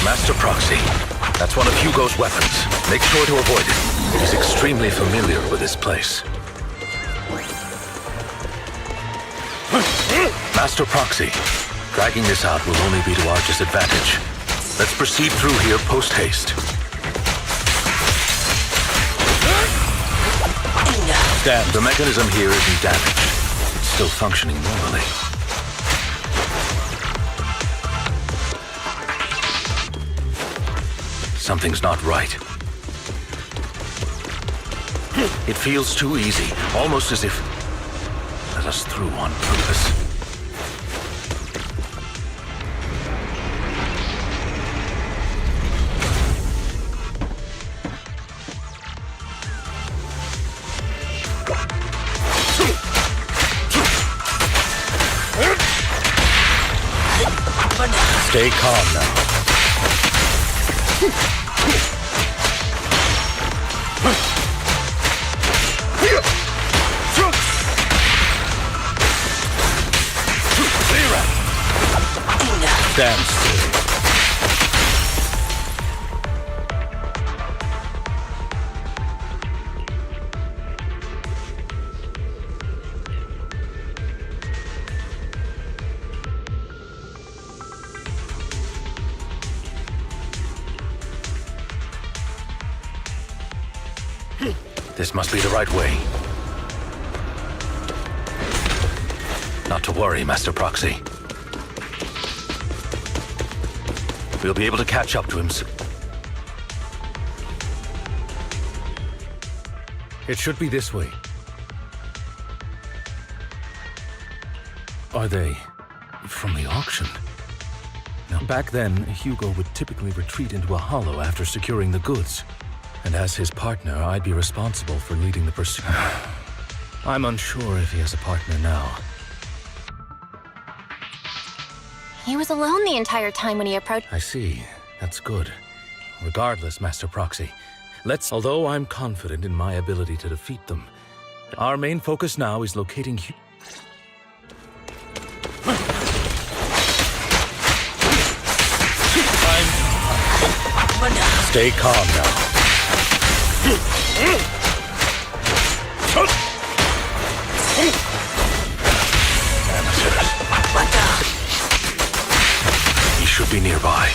Master Proxy, that's one of Hugo's weapons. Make sure to avoid it. He's extremely familiar with this place. Master Proxy, dragging this out will only be to our disadvantage. Let's proceed through here post-haste. Damn, the mechanism here isn't damaged. It's still functioning normally. Something's not right. It feels too easy, almost as if let us through on purpose. Stay calm now. Stand still. This must be the right way. Not to worry, Master Proxy. We'll be able to catch up to him soon. It should be this way. Are they from the auction? Now, back then, Hugo would typically retreat into a hollow after securing the goods. And as his partner, I'd be responsible for leading the pursuit. I'm unsure if he has a partner now. He was alone the entire time when he approached. I see. That's good. Regardless, Master Proxy, although I'm confident in my ability to defeat them, our main focus now is locating Stay calm now. He should be nearby.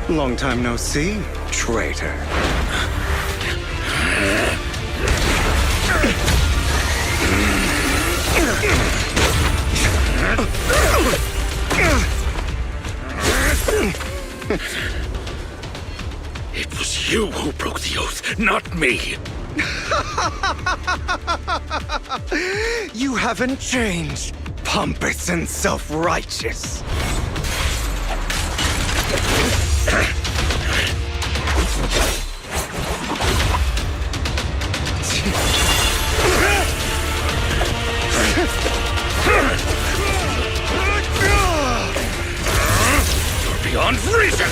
Long time no see, traitor. It was you who broke the oath, not me. You haven't changed, pompous and self-righteous. You're beyond reason!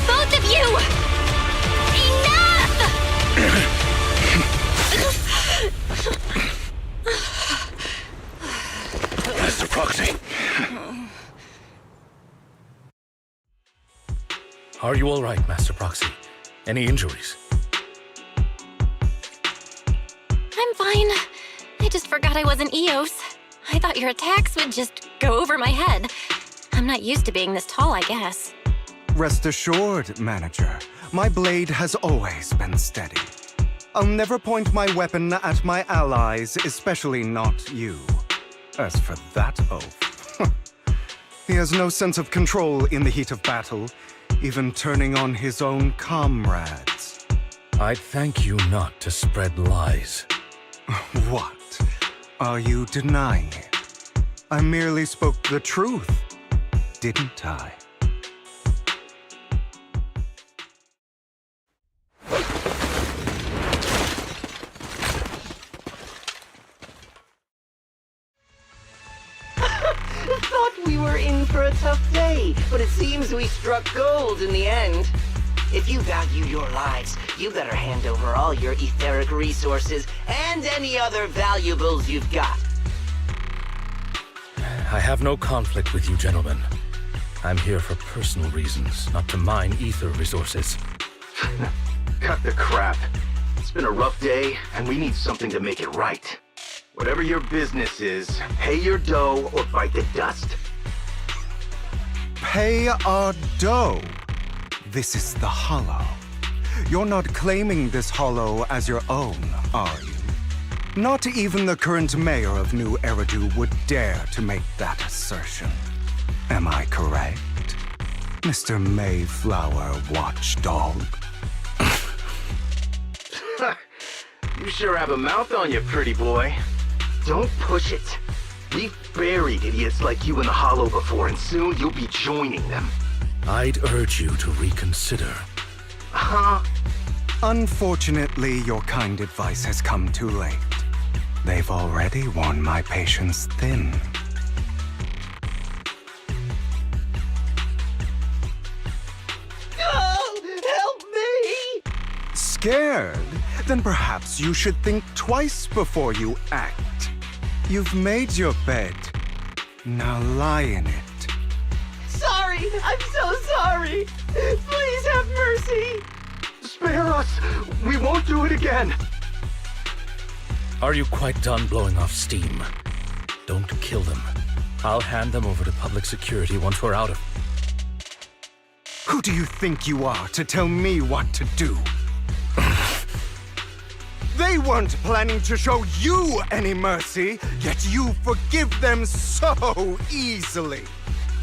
Both of you! Enough! Master Proxy. Are you all right, Master Proxy? Any injuries? I'm fine. I just forgot I wasn't Eos. I thought your attacks would just go over my head. I'm not used to being this tall, I guess. Rest assured, Manager, my blade has always been steady. I'll never point my weapon at my allies, especially not you. As for that oath, he has no sense of control in the heat of battle, even turning on his own comrades. I'd thank you not to spread lies. What? Are you denying it? I merely spoke the truth, didn't I? Thought we were in for a tough day, but it seems we struck gold in the end. If you value your lives, you better hand over all your etheric resources and any other valuables you've got. I have no conflict with you, gentlemen. I'm here for personal reasons, not to mine ether resources. Cut the crap. It's been a rough day, and we need something to make it right. Whatever your business is, pay your dough or bite the dust. Pay our dough. This is the Hollow. You're not claiming this Hollow as your own, are you? Not even the current mayor of New Eridu would dare to make that assertion. Am I correct, Mr. Mayflower Watchdog? You sure have a mouth on you, pretty boy. Don't push it. We've buried idiots like you in the Hollow before, and soon you'll be joining them. I'd urge you to reconsider. Huh? Unfortunately, your kind advice has come too late. They've already worn my patience thin. Oh, help me! Scared? Then perhaps you should think twice before you act. You've made your bed. Now lie in it. Sorry, I'm so sorry. Please have mercy. Spare us! We won't do it again! Are you quite done blowing off steam? Don't kill them. I'll hand them over to public security once we're out of... Who do you think you are to tell me what to do? They weren't planning to show you any mercy, yet you forgive them so easily.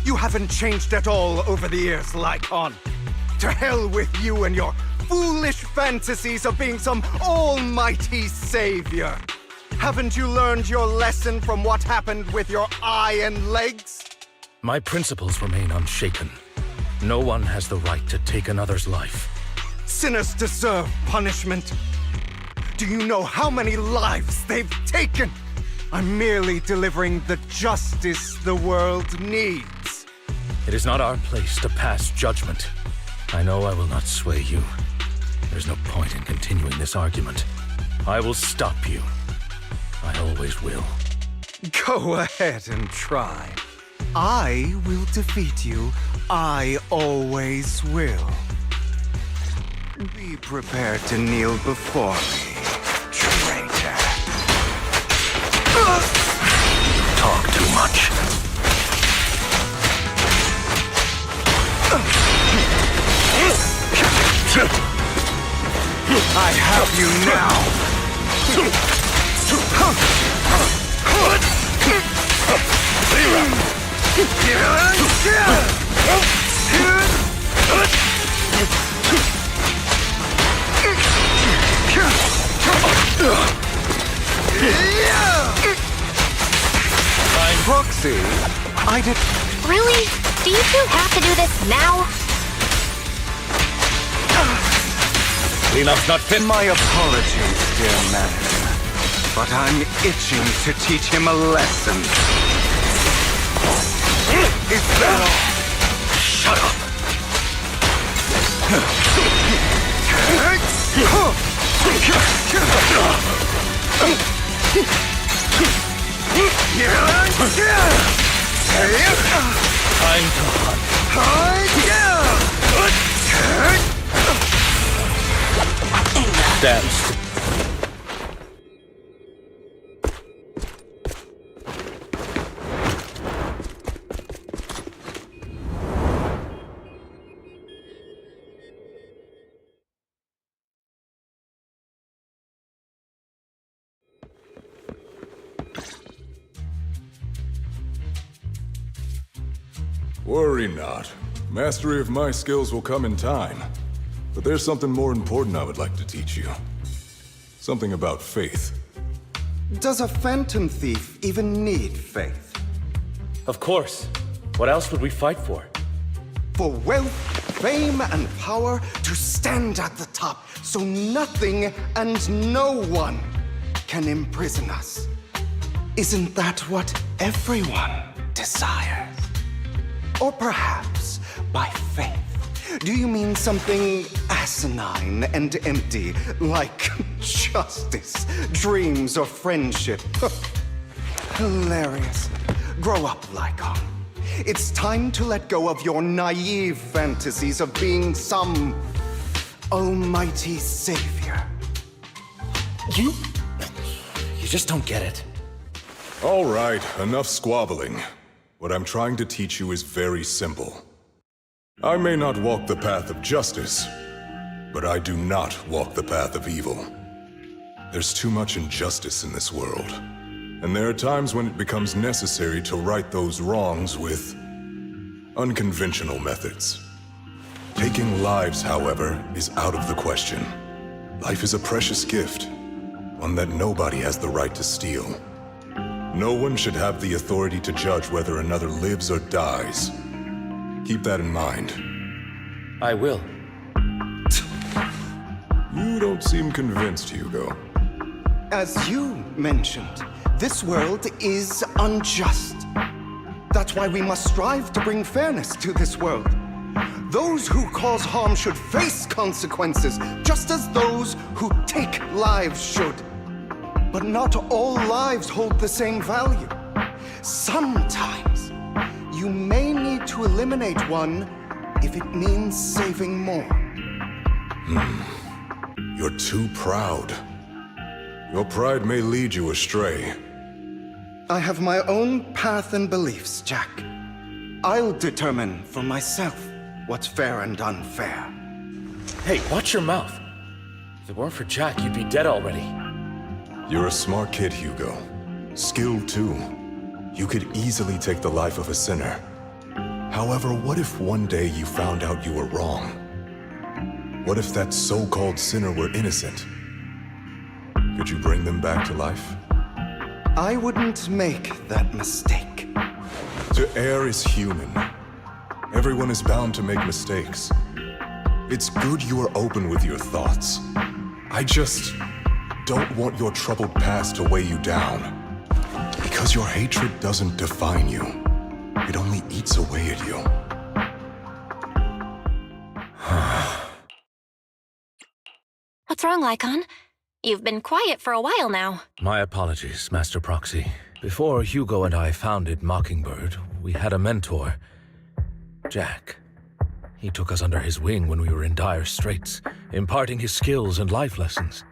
You haven't changed at all over the years, Lycon. To hell with you and your foolish fantasies of being some almighty savior. Haven't you learned your lesson from what happened with your eye and legs? My principles remain unshaken. No one has the right to take another's life. Sinners deserve punishment. Do you know how many lives they've taken? I'm merely delivering the justice the world needs. It is not our place to pass judgment. I know I will not sway you. There's no point in continuing this argument. I will stop you. I always will. Go ahead and try. I will defeat you. I always will. Be prepared to kneel before me, traitor. Talk too much. I have you now. Proxy, I did... Really? Do you two have to do this now? Cleanup's not fit. My apologies, dear manager. But I'm itching to teach him a lesson. Is that all? Shut up. Time to hunt. Stand still. Worry not. Mastery of my skills will come in time. But there's something more important I would like to teach you. Something about faith. Does a phantom thief even need faith? Of course. What else would we fight for? For wealth, fame, and power to stand at the top so nothing and no one can imprison us. Isn't that what everyone desires? Or perhaps by faith, do you mean something asinine and empty, like justice, dreams, or friendship? Hilarious. Grow up, Lycon. It's time to let go of your naive fantasies of being some almighty savior. You just don't get it. All right, enough squabbling. What I'm trying to teach you is very simple. I may not walk the path of justice, but I do not walk the path of evil. There's too much injustice in this world, and there are times when it becomes necessary to right those wrongs with unconventional methods. Taking lives, however, is out of the question. Life is a precious gift, one that nobody has the right to steal. No one should have the authority to judge whether another lives or dies. Keep that in mind. I will. You don't seem convinced, Hugo. As you mentioned, this world is unjust. That's why we must strive to bring fairness to this world. Those who cause harm should face consequences, just as those who take lives should. But not all lives hold the same value. Sometimes, you may need to eliminate one if it means saving more. You're too proud. Your pride may lead you astray. I have my own path and beliefs, Jack. I'll determine for myself what's fair and unfair. Hey, watch your mouth. If it weren't for Jack, you'd be dead already. You're a smart kid, Hugo. Skilled too. You could easily take the life of a sinner. However, what if one day you found out you were wrong? What if that so-called sinner were innocent? Could you bring them back to life? I wouldn't make that mistake. To err is human. Everyone is bound to make mistakes. It's good you are open with your thoughts. I just don't want your troubled past to weigh you down. Because your hatred doesn't define you. It only eats away at you. What's wrong, Lycon? You've been quiet for a while now. My apologies, Master Proxy. Before Hugo and I founded Mockingbird, we had a mentor, Jack. He took us under his wing when we were in dire straits, imparting his skills and life lessons.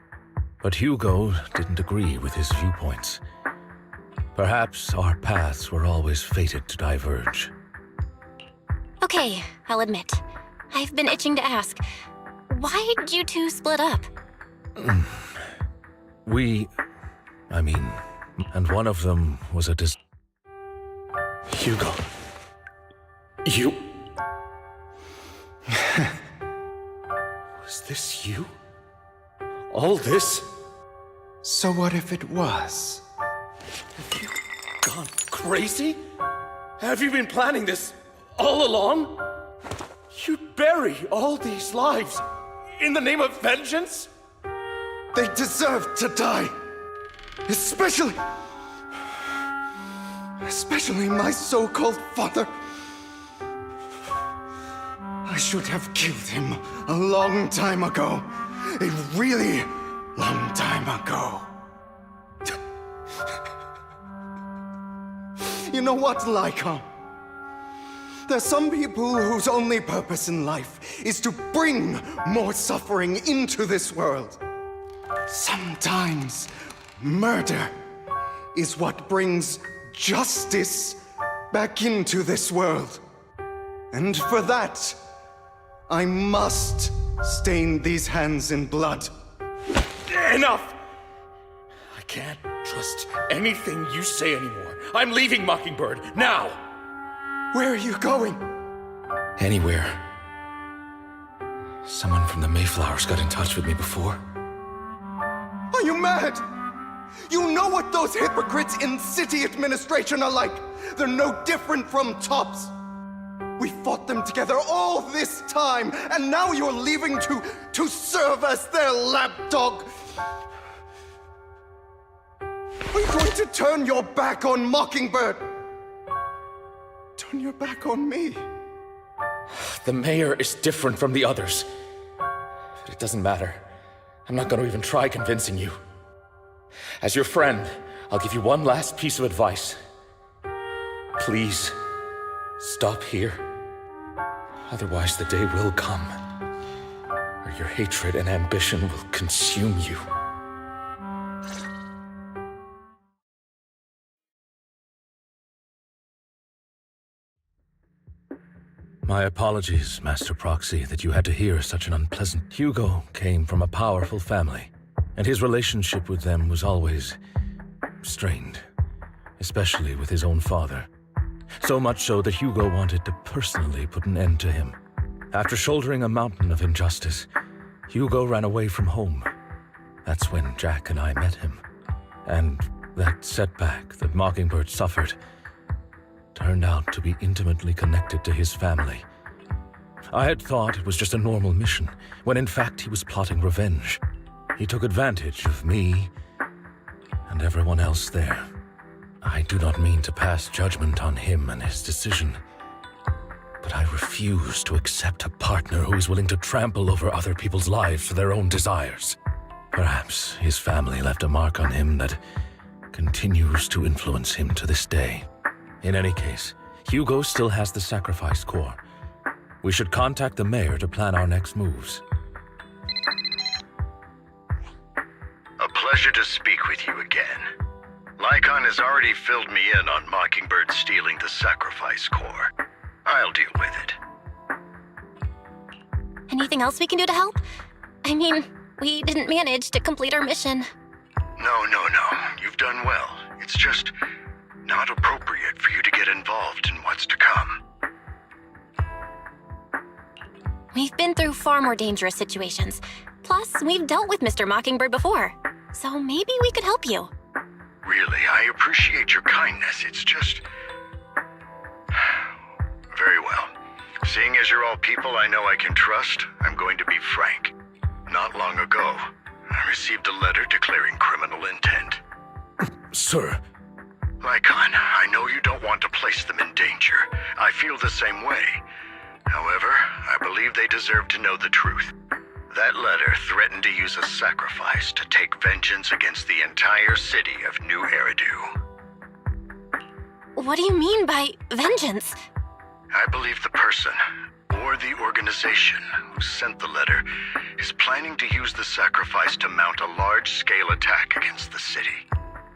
But Hugo didn't agree with his viewpoints. Perhaps our paths were always fated to diverge. Okay, I'll admit. I've been itching to ask. Why did you two split up? And one of them was a Hugo. You... Was this you? All this? So what if it was? Have you gone crazy? Have you been planning this all along? You'd bury all these lives in the name of vengeance? They deserve to die. Especially my so-called father. I should have killed him a long time ago. A really long time ago. You know what, Lycon? There's some people whose only purpose in life is to bring more suffering into this world. Sometimes murder is what brings justice back into this world. And for that, I must stain these hands in blood. Enough! I can't trust anything you say anymore. I'm leaving Mockingbird, now! Where are you going? Anywhere. Someone from the Mayflowers got in touch with me before. Are you mad? You know what those hypocrites in city administration are like. They're no different from tops. We fought them together all this time, and now you're leaving to serve as their lapdog. Are you going to turn your back on Mockingbird? Turn your back on me? The mayor is different from the others. But it doesn't matter. I'm not going to even try convincing you. As your friend, I'll give you one last piece of advice. Please, stop here. Otherwise, the day will come where your hatred and ambition will consume you. My apologies, Master Proxy, that you had to hear such an unpleasant... Hugo came from a powerful family, and his relationship with them was always strained, especially with his own father. So much so that Hugo wanted to personally put an end to him. After shouldering a mountain of injustice, Hugo ran away from home. That's when Jack and I met him. And that setback that Mockingbird suffered turned out to be intimately connected to his family. I had thought it was just a normal mission, when in fact he was plotting revenge. He took advantage of me and everyone else there. I do not mean to pass judgment on him and his decision, but I refuse to accept a partner who is willing to trample over other people's lives for their own desires. Perhaps his family left a mark on him that continues to influence him to this day. In any case, Hugo still has the sacrifice core. We should contact the mayor to plan our next moves. A pleasure to speak with you again. Lycon has already filled me in on Mockingbird stealing the sacrifice core. I'll deal with it. Anything else we can do to help? I mean, we didn't manage to complete our mission. No. You've done well. It's just not appropriate for you to get involved in what's to come. We've been through far more dangerous situations. Plus, we've dealt with Mr. Mockingbird before. So maybe we could help you. Really, I appreciate your kindness. It's just... Very well. Seeing as you're all people I know I can trust, I'm going to be frank. Not long ago, I received a letter declaring criminal intent. Sir. Lycon, I know you don't want to place them in danger. I feel the same way. However, I believe they deserve to know the truth. That letter threatened to use a sacrifice to take vengeance against the entire city of New Eridu. What do you mean by vengeance? I believe the person, or the organization, who sent the letter is planning to use the sacrifice to mount a large-scale attack against the city.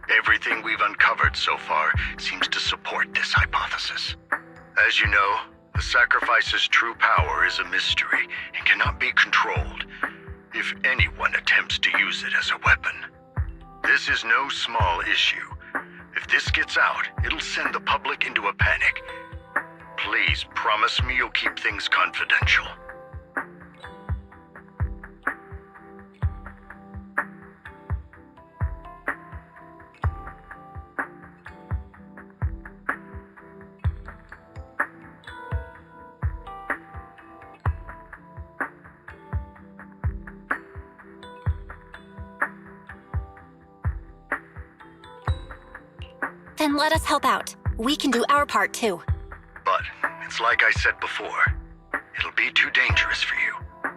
Everything we've uncovered so far seems to support this hypothesis. As you know, the sacrifice's true power is a mystery and cannot be controlled if anyone attempts to use it as a weapon. This is no small issue. If this gets out, it'll send the public into a panic. Please promise me you'll keep things confidential. Then let us help out. We can do our part too. But it's like I said before, it'll be too dangerous for you.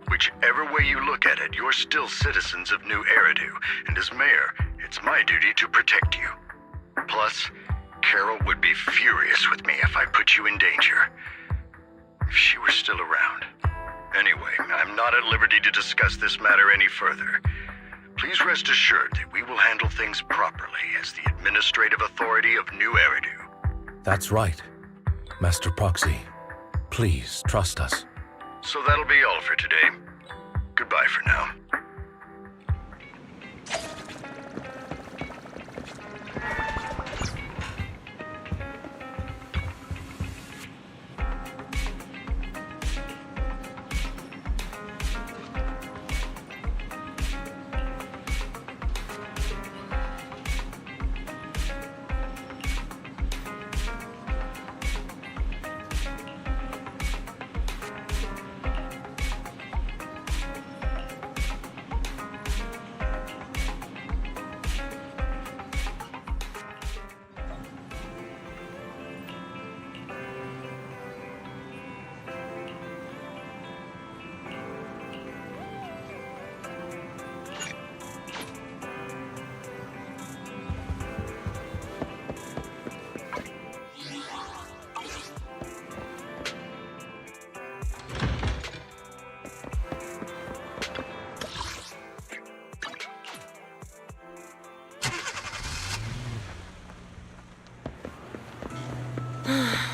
Whichever way you look at it, you're still citizens of New Eridu, and as mayor, it's my duty to protect you. Plus, Carol would be furious with me if I put you in danger. If she were still around. Anyway, I'm not at liberty to discuss this matter any further. Please rest assured that we will handle things properly as the administrative authority of New Eridu. That's right. Master Proxy, please trust us. So that'll be all for today. Goodbye for now.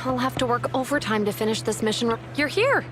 I'll have to work overtime to finish this mission. You're here!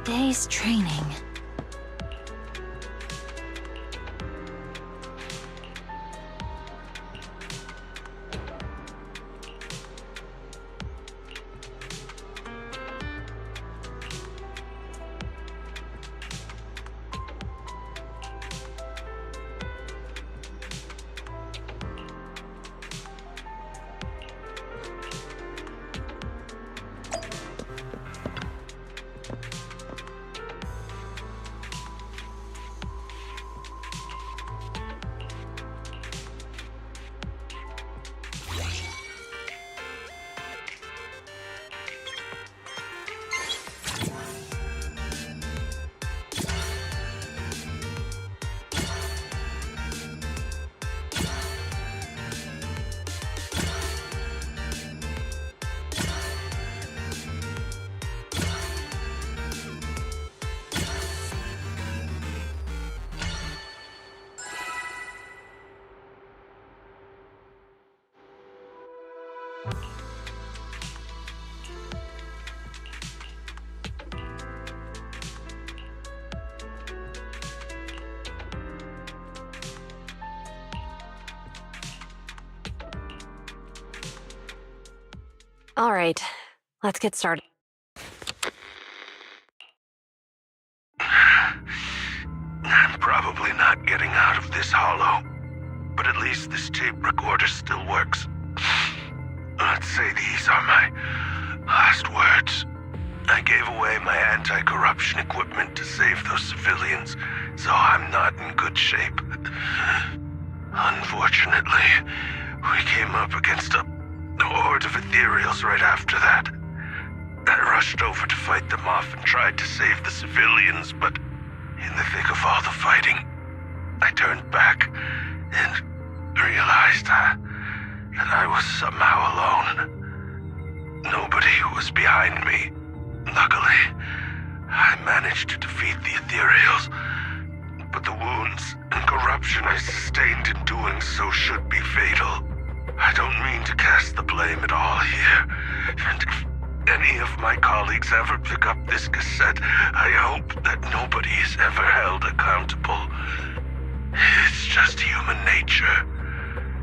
Today's training. All right, let's get started. I'm probably not getting out of this hollow, but at least this tape recorder still works. Let's say these are my last words. I gave away my anti-corruption equipment to save those civilians, so I'm not in good shape. Unfortunately, we came up against a horde of ethereals right after that. I rushed over to fight them off and tried to save the civilians, but in the thick of all the fighting, I turned back and realized that I was somehow alone. Nobody was behind me. Luckily, I managed to defeat the ethereals, but the wounds and corruption I sustained in doing so should be fatal. I don't mean to cast the blame at all here, and if any of my colleagues ever pick up this cassette, I hope that nobody is ever held accountable. It's just human nature.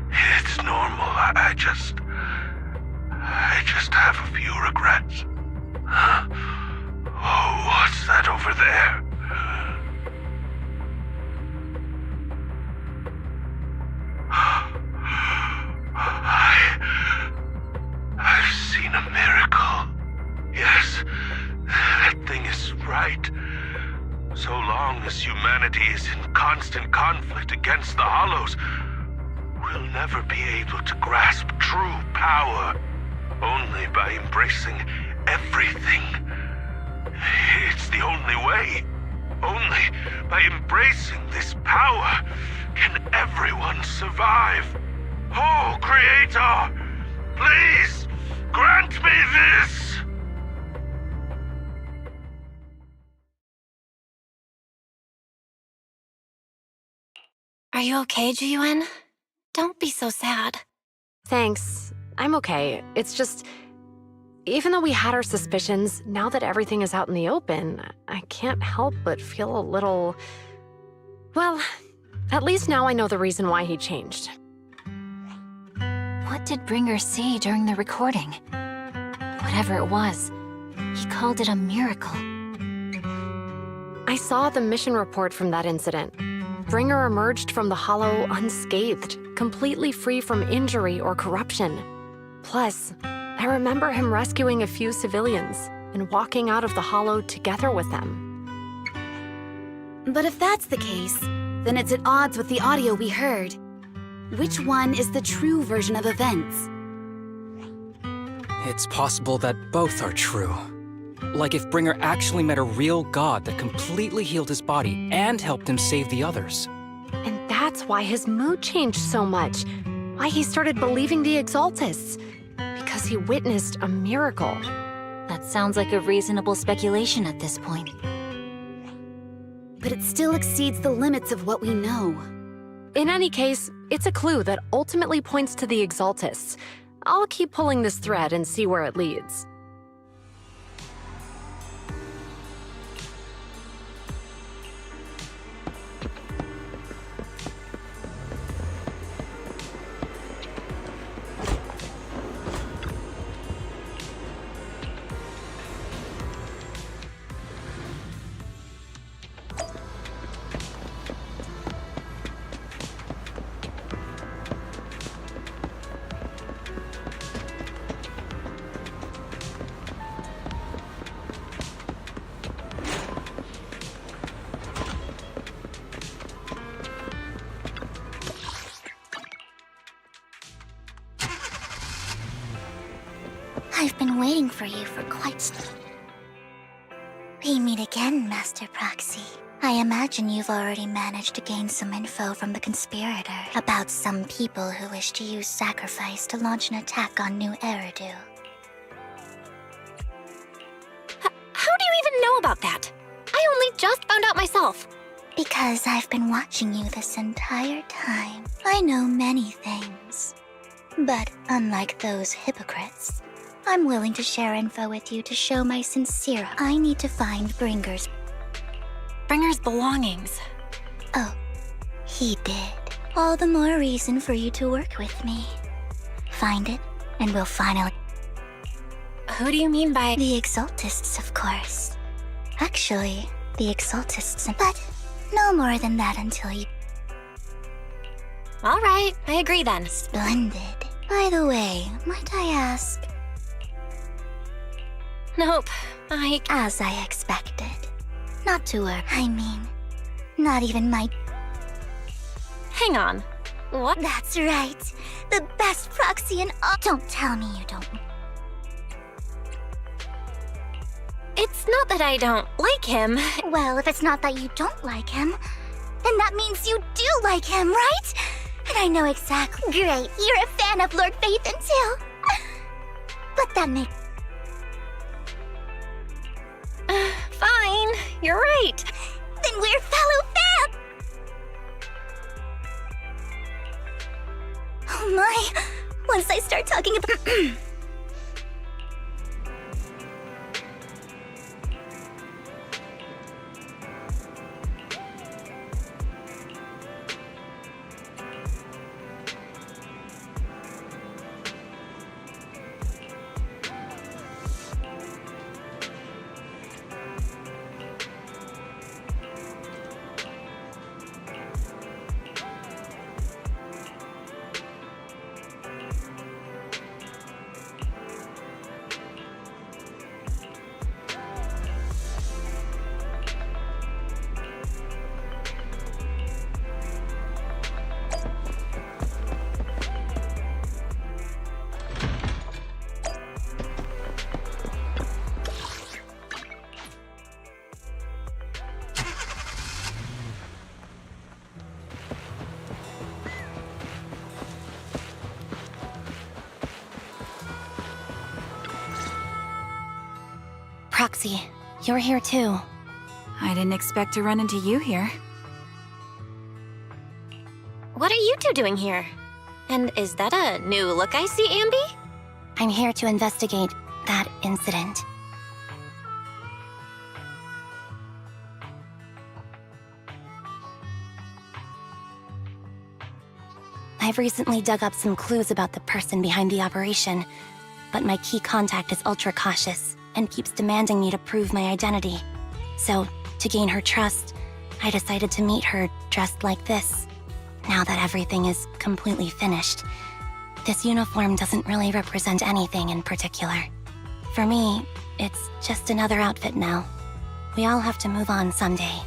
It's normal. I just have a few regrets. that over there? I've seen a miracle. Yes, that thing is right. So long as humanity is in constant conflict against the Hollows, we'll never be able to grasp true power. Only by embracing everything. It's the only way. Only by embracing this power can everyone survive. Oh, Creator, please grant me this! Are you okay, Jiyuan? Don't be so sad. Thanks. I'm okay. It's just, even though we had our suspicions, now that everything is out in the open, I can't help but feel a little... Well, at least now I know the reason why he changed. What did Bringer see during the recording? Whatever it was, he called it a miracle. I saw the mission report from that incident. Bringer emerged from the Hollow unscathed, completely free from injury or corruption. Plus, I remember him rescuing a few civilians and walking out of the Hollow together with them. But if that's the case, then it's at odds with the audio we heard. Which one is the true version of events? It's possible that both are true. Like if Bringer actually met a real god that completely healed his body and helped him save the others. And that's why his mood changed so much. Why he started believing the Exaltists. Because he witnessed a miracle. That sounds like a reasonable speculation at this point. But it still exceeds the limits of what we know. In any case, it's a clue that ultimately points to the Exaltists. I'll keep pulling this thread and see where it leads. I've been waiting for you for quite some... We meet again, Master Proxy. I imagine you've already managed to gain some info from the conspirator about some people who wish to use sacrifice to launch an attack on New Eridu. How do you even know about that? I only just found out myself. Because I've been watching you this entire time. I know many things. But unlike those hypocrites, I'm willing to share info with you to show my sincere. I need to find Bringer's belongings. Oh, he did. All the more reason for you to work with me. Find it, and we'll finally... Who do you mean by... The Exaltists, of course. Actually, the Exaltists... But no more than that until you... All right, I agree then. Splendid. By the way, might I ask... Nope, As I expected. Not to worry. I mean, not even my... Hang on. What? That's right. The best proxy in all... Don't tell me you don't... It's not that I don't like him. Well, if it's not that you don't like him, then that means you do like him, right? And I know exactly... Great, you're a fan of Lord Phaethon too. But that makes... Fine, you're right. Then we're fellow fans! Oh my, once I start talking about... Proxy, you're here too. I didn't expect to run into you here. What are you two doing here? And is that a new look I see, Anby? I'm here to investigate that incident. I've recently dug up some clues about the person behind the operation, but my key contact is ultra cautious and keeps demanding me to prove my identity. So, to gain her trust, I decided to meet her dressed like this. Now that everything is completely finished, this uniform doesn't really represent anything in particular. For me, it's just another outfit now. We all have to move on someday.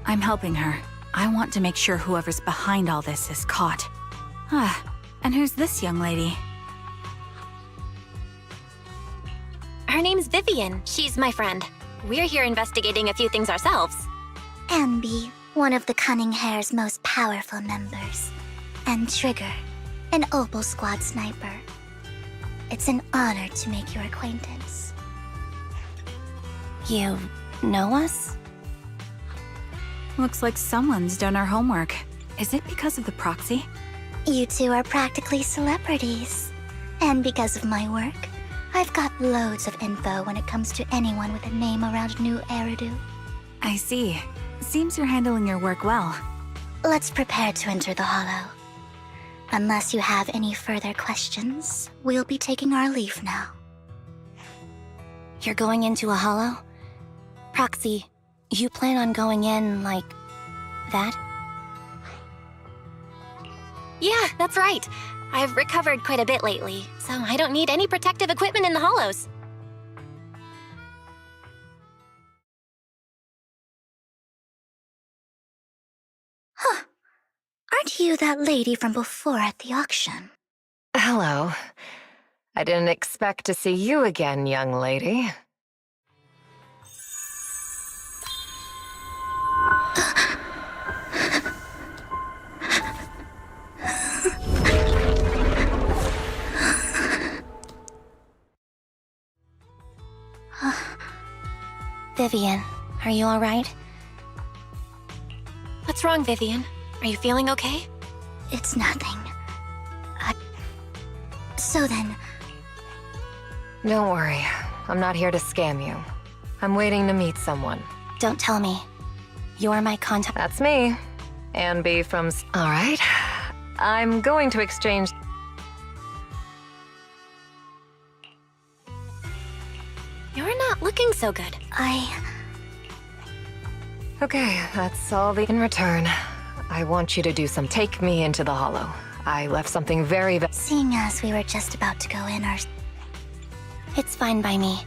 I'm helping her. I want to make sure whoever's behind all this is caught. Ah, and who's this young lady? Her name's Vivian. She's my friend. We're here investigating a few things ourselves. Anby, one of the Cunning Hair's most powerful members. And Trigger, an Opal Squad sniper. It's an honor to make your acquaintance. You know us? Looks like someone's done our homework. Is it because of the proxy? You two are practically celebrities. And because of my work, I've got loads of info when it comes to anyone with a name around New Eridu. I see. Seems you're handling your work well. Let's prepare to enter the Hollow. Unless you have any further questions, we'll be taking our leave now. You're going into a hollow? Proxy, you plan on going in like that? Yeah, that's right. I've recovered quite a bit lately, so I don't need any protective equipment in the hollows. Huh. Aren't you that lady from before at the auction? Hello. I didn't expect to see you again, young lady. Vivian, are you all right? What's wrong, Vivian? Are you feeling okay? It's nothing. So then... Don't worry. I'm not here to scam you. I'm waiting to meet someone. Don't tell me. You're my contact. That's me. Anby from... All right. I'm going to exchange... You're not looking so good. Okay, that's all in return. I want you to do some... Take me into the Hollow. I left something very... Seeing as we were just about to go in our... It's fine by me.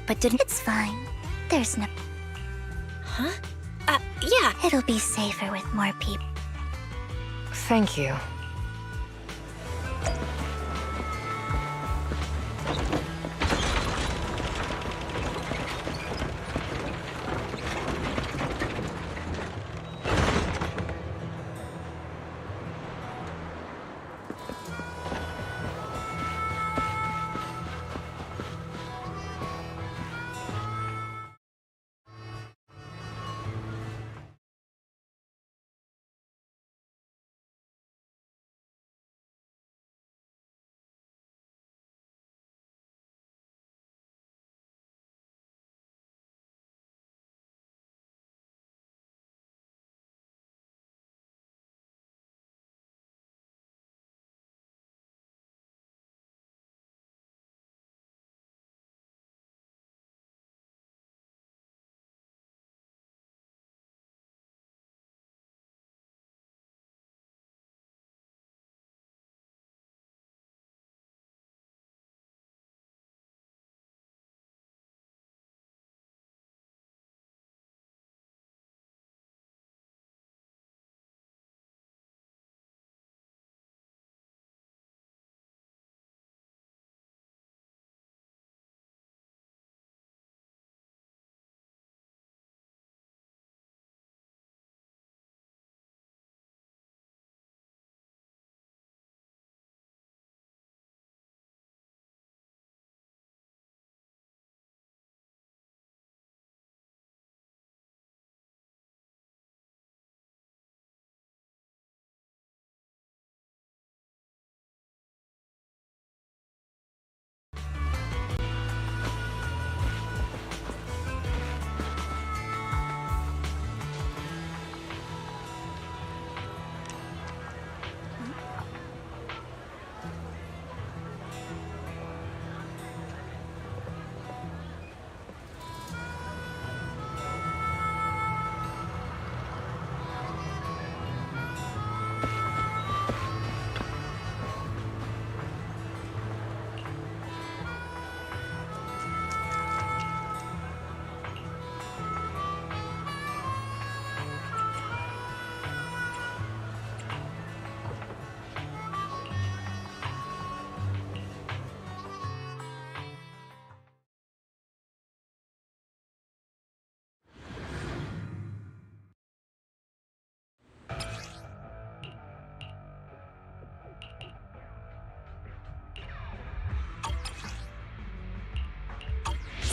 But didn't... It's fine. There's no... Huh? Yeah. It'll be safer with more people. Thank you.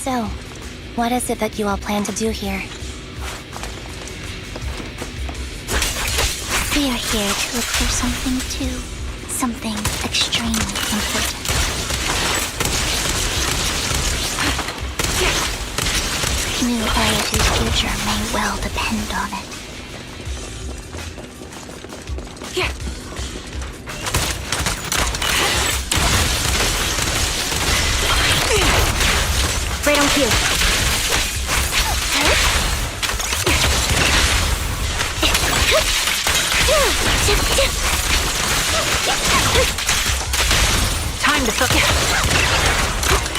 So, what is it that you all plan to do here? We are here to look for something too. Something extremely important. New Ariadu's future may well depend on it. Right on cue. Time to focus.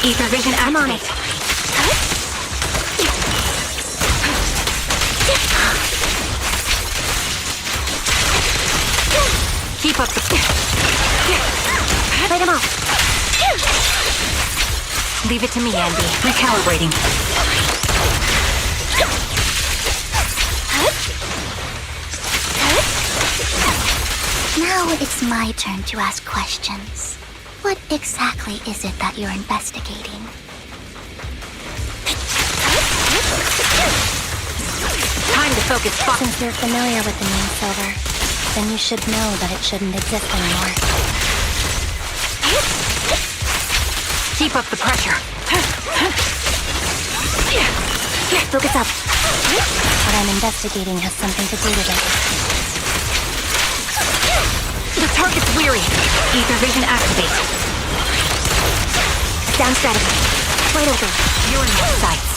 Ether vision, I'm on it. Keep up the... Light him off. Leave it to me, Anby. Recalibrating. Now it's my turn to ask questions. What exactly is it that you're investigating? Time to focus. Since you're familiar with the name Silver, then you should know that it shouldn't exist anymore. Keep up the pressure. Focus up. What I'm investigating has something to do with it. The target's weary. Ether vision activate. Down strategy. Right over. You're in my sights.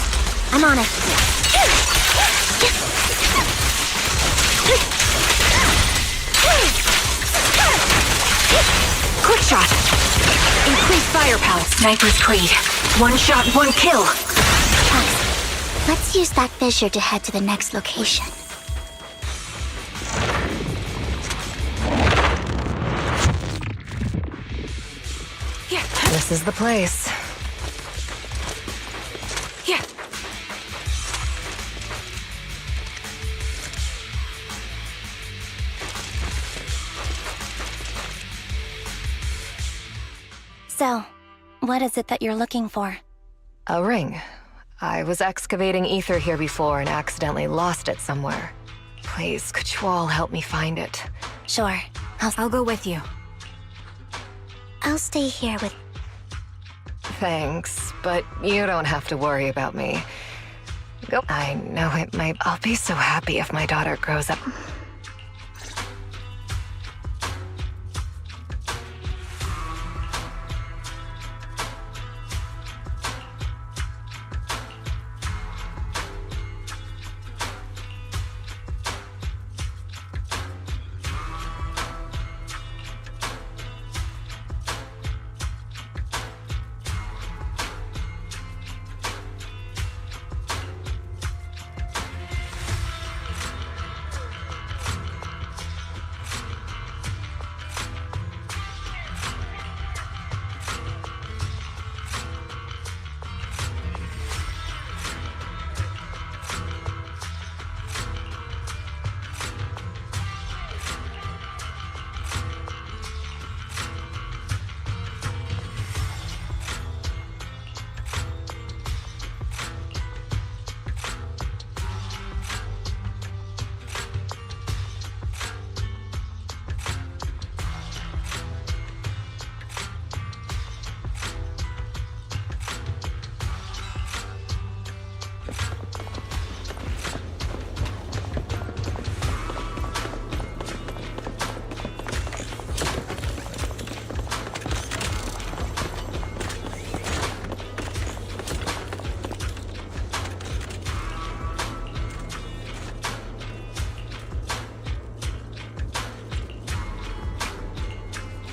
I'm on it. Quick shot. Increase firepower. Sniper's Creed. One shot, one kill. Let's use that fissure to head to the next location. This is the place. So, what is it that you're looking for? A ring. I was excavating ether here before and accidentally lost it somewhere. Please, could you all help me find it? Sure. I'll go with you. I'll stay here with... Thanks, but you don't have to worry about me. Go. I know it might... I'll be so happy if my daughter grows up.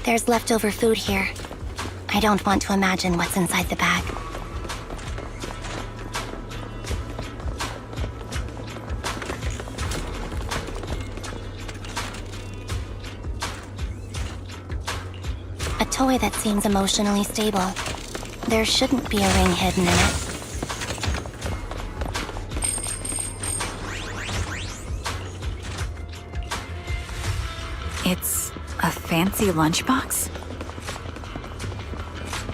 There's leftover food here. I don't want to imagine what's inside the bag. A toy that seems emotionally stable. There shouldn't be a ring hidden in it. It's a fancy lunchbox?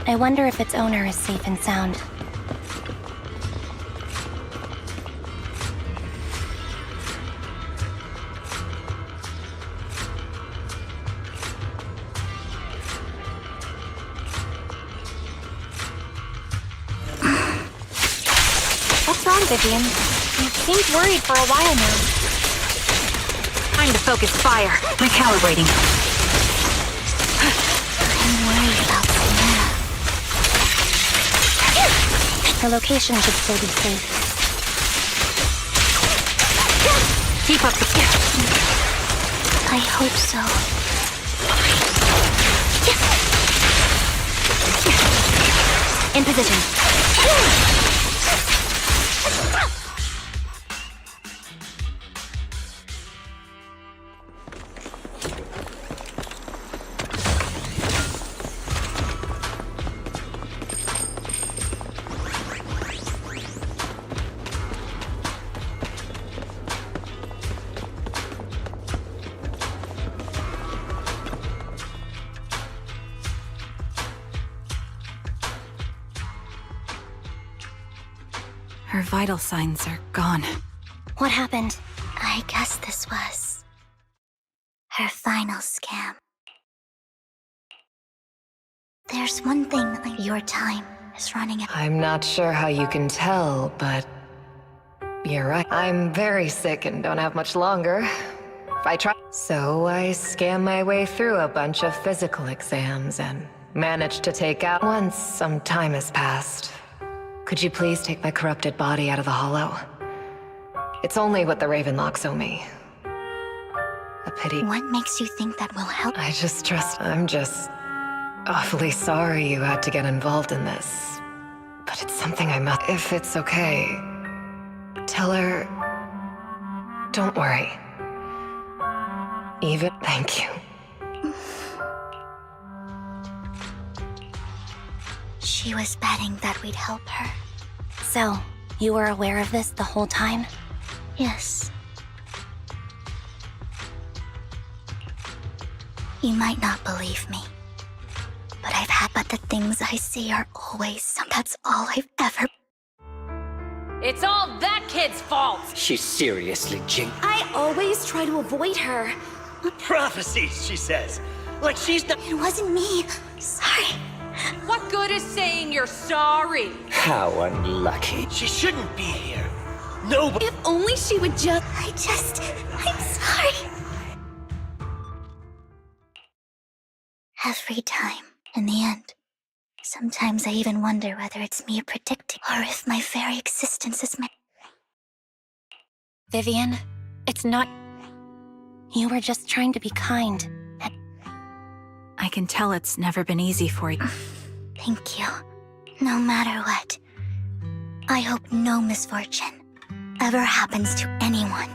I wonder if its owner is safe and sound. Vivian. You seemed worried for a while now. Time to focus fire. Recalibrating. I'm worried about Lumina. Her location should still be safe. Keep up the... I hope so. In position. Her vital signs are gone. What happened? I guess this was her final scam. There's one thing, your time is running out. I'm not sure how you can tell, but you're right. I'm very sick and don't have much longer. If I try. So I scam my way through a bunch of physical exams and managed to take out once some time has passed. Could you please take my corrupted body out of the hollow? It's only what the Ravenlocks owe me. A pity. What makes you think that will help? I just trust. I'm just awfully sorry you had to get involved in this. But it's something I must. If it's okay, tell her. Don't worry. Even. Thank you. She was betting that we'd help her. So, you were aware of this the whole time? Yes. You might not believe me, but the things I see are always that's all I've ever. It's all that kid's fault! She's seriously jinxed. I always try to avoid her. Prophecies, she says. Like she's the. It wasn't me. Sorry. What good is saying you're sorry? How unlucky. She shouldn't be here. Nobody. If only she would just. I'm sorry. Every time, in the end. Sometimes I even wonder whether it's me predicting, or if my very existence is meant. Vivian, it's not. You were just trying to be kind. I can tell it's never been easy for you. Thank you. No matter what, I hope no misfortune ever happens to anyone.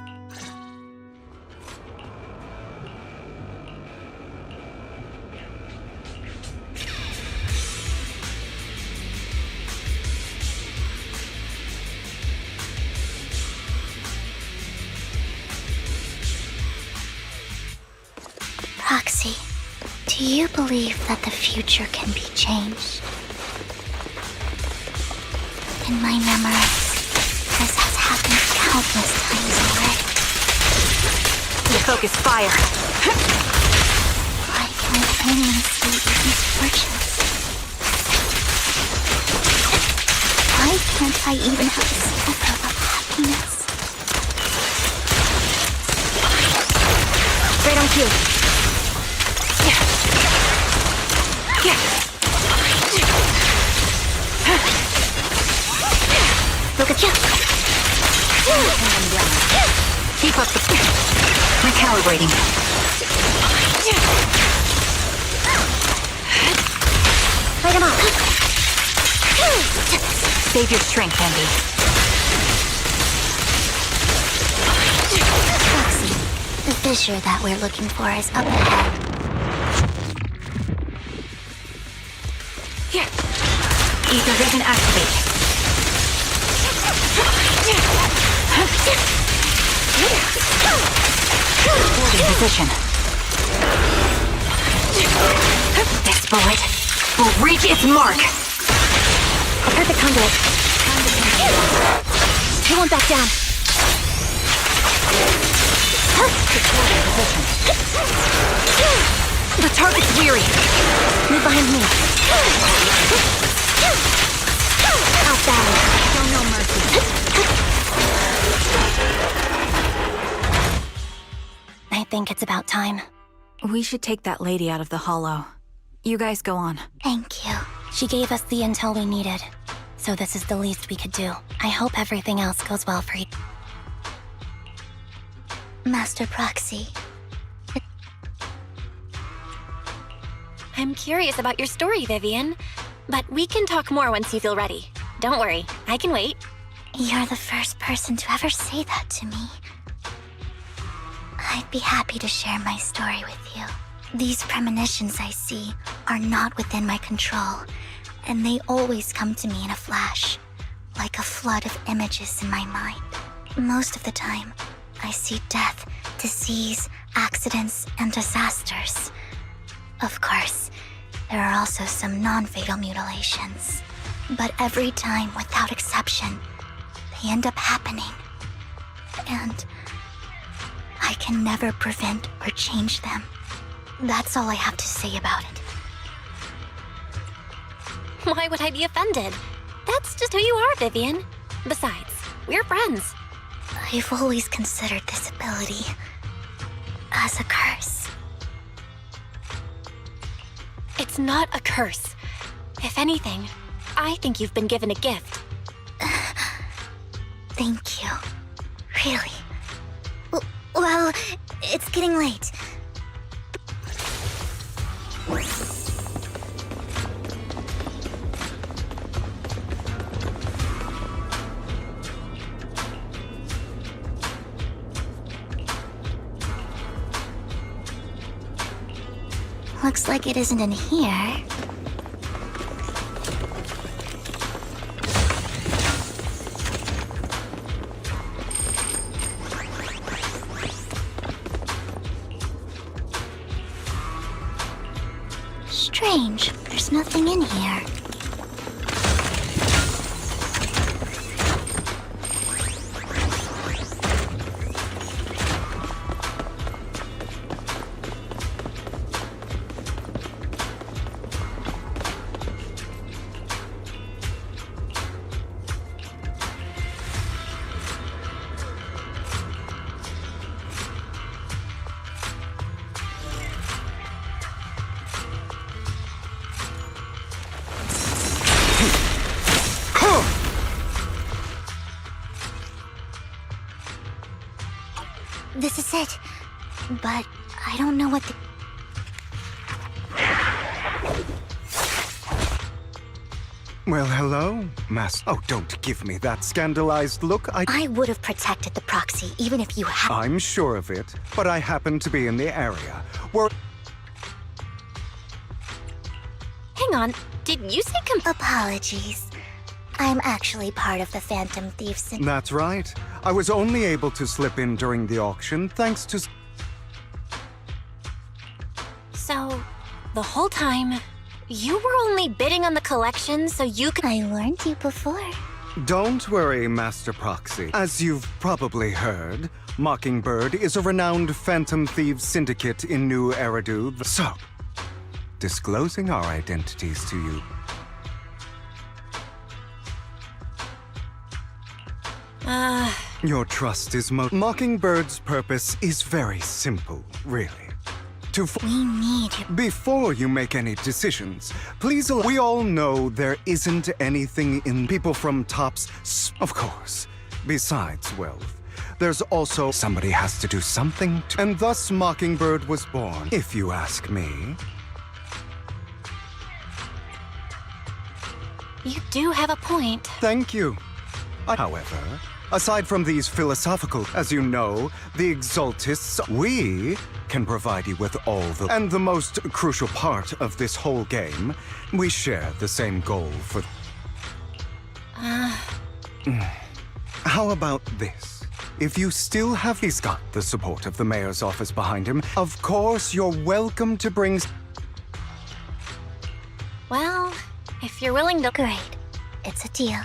Roxy, do you believe that the future can be changed? In my memories, this has happened countless times already. You focus fire. Why can't anyone see these misfortunes? Why can't I even have a sliver of happiness? Right on cue. Focus. Keep up the. Recalibrating. Light him up. Save your strength, Anby. Roxy, the fissure that we're looking for is up ahead. Ether doesn't activate. Holding position. This bullet will reach its mark. Perfect conduit. He won't back down. The target's weary. Move behind me. Out battle. Show no mercy. think it's about time. We should take that lady out of the hollow. You guys go on. Thank you. She gave us the intel we needed, so this is the least we could do. I hope everything else goes well for you. Master Proxy. I'm curious about your story, Vivian. But we can talk more once you feel ready. Don't worry, I can wait. You're the first person to ever say that to me. I'd be happy to share my story with you. These premonitions I see are not within my control, and they always come to me in a flash, like a flood of images in my mind. Most of the time, I see death, disease, accidents, and disasters. Of course, there are also some non-fatal mutilations. But every time, without exception, they end up happening. And I can never prevent or change them. That's all I have to say about it. Why would I be offended? That's just who you are, Vivian. Besides, we're friends. I've always considered this ability as a curse. It's not a curse. If anything, I think you've been given a gift. Thank you. Really. Well, it's getting late. Looks like it isn't in here. Strange, there's nothing in here. This is it. But I don't know what the... Well, hello, Oh, don't give me that scandalized look. I would have protected the proxy, even if you had... I'm sure of it, but I happen to be in the area where... Hang on, did you say Apologies. I'm actually part of the Phantom Thieves. That's right. I was only able to slip in during the auction thanks to... So, the whole time, you were only bidding on the collection so you could... I warned you before. Don't worry, Master Proxy. As you've probably heard, Mockingbird is a renowned Phantom Thieves syndicate in New Eridu. So, disclosing our identities to you... Your trust is Mockingbird's purpose is very simple, really. We need you. Before you make any decisions, please we all know there isn't anything in people from Tops, of course. Besides wealth, there's also somebody has to do something and thus Mockingbird was born, if you ask me. You do have a point. Thank you. However, aside from these philosophical, as you know, the Exaltists, we can provide you with all the... And the most crucial part of this whole game, we share the same goal for... How about this? If you still have... He's got the support of the mayor's office behind him. Of course, you're welcome to bring... Well, if you're willing to... Great. It's a deal.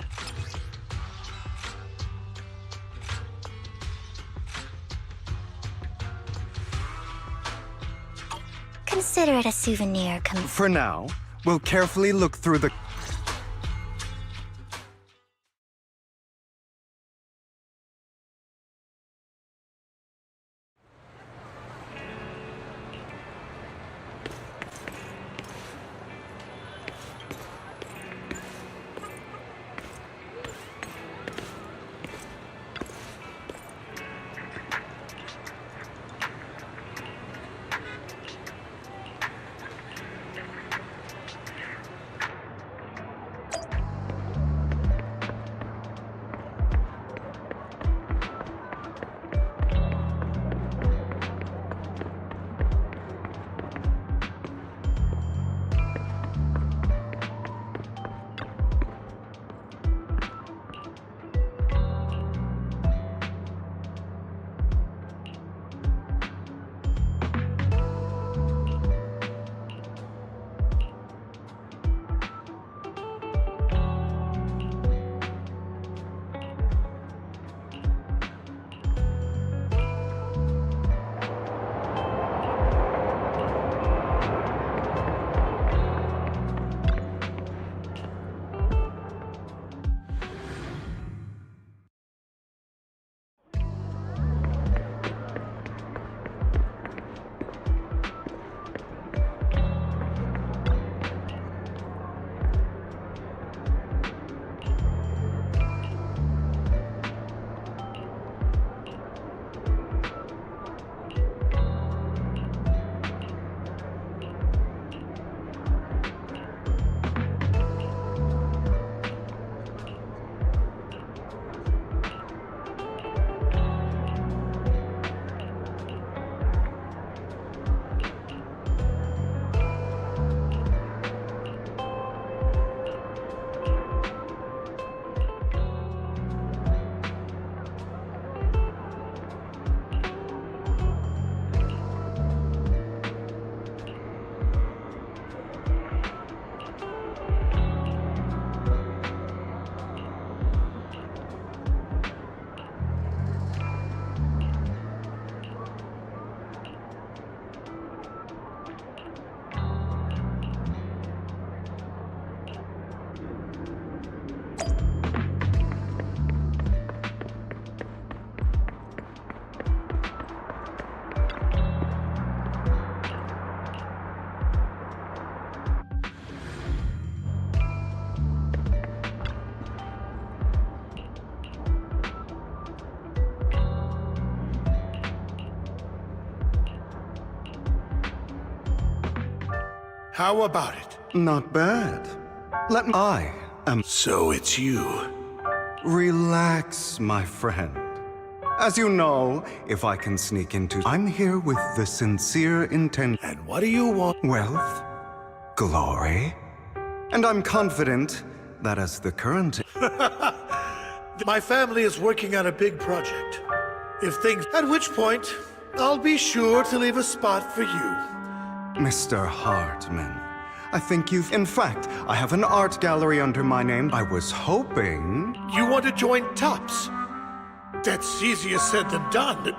Consider it a souvenir. For now, we'll carefully look through the... How about it? Not bad. I am... So it's you. Relax, my friend. As you know, if I can sneak into... I'm here with the sincere intent... And what do you want? Wealth, glory, and I'm confident that as the current... My family is working on a big project. If things... At which point, I'll be sure to leave a spot for you. Mr. Hartman, I think you've... In fact, I have an art gallery under my name. I was hoping... You want to join Tops? That's easier said than done.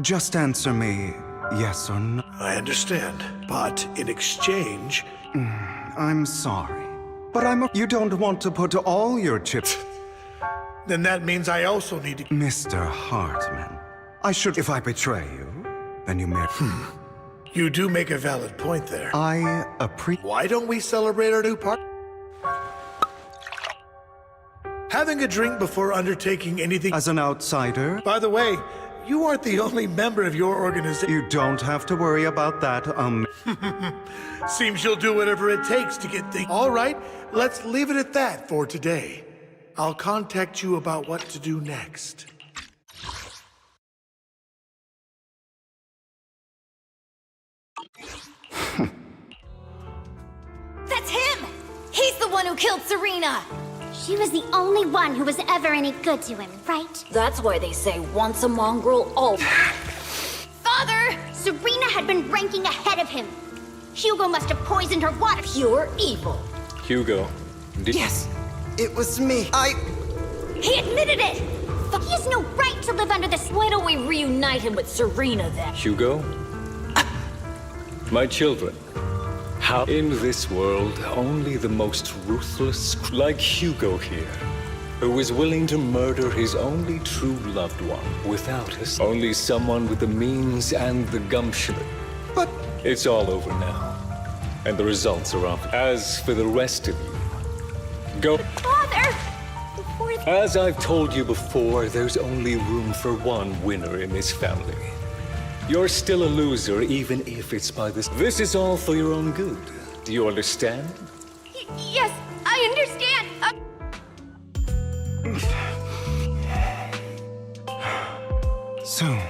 Just answer me yes or no. I understand, but in exchange... I'm sorry, but You don't want to put all your chips... Then that means I also need to... Mr. Hartman, I should... If I betray you, then you may... You do make a valid point there. I Why don't we celebrate our new part? Having a drink before undertaking anything... As an outsider... By the way, you aren't the only member of your organization. You don't have to worry about that, Seems you'll do whatever it takes to get things... All right, let's leave it at that for today. I'll contact you about what to do next. That's him! He's the one who killed Serena! She was the only one who was ever any good to him, right? That's why they say once a mongrel, always. Father! Serena had been ranking ahead of him. Hugo must have poisoned her water. Pure evil. Hugo, Yes, it was me. He admitted it! He has no right to live under this... Why don't we reunite him with Serena then? Hugo? My children, how in this world only the most ruthless, like Hugo here, who is willing to murder his only true loved one without us, only someone with the means and the gumption. But... It's all over now, and the results are up. As for the rest of you, go... Father! As I've told you before, there's only room for one winner in this family. You're still a loser, even if it's by this. This is all for your own good. Do you understand? Yes, I understand. Soon.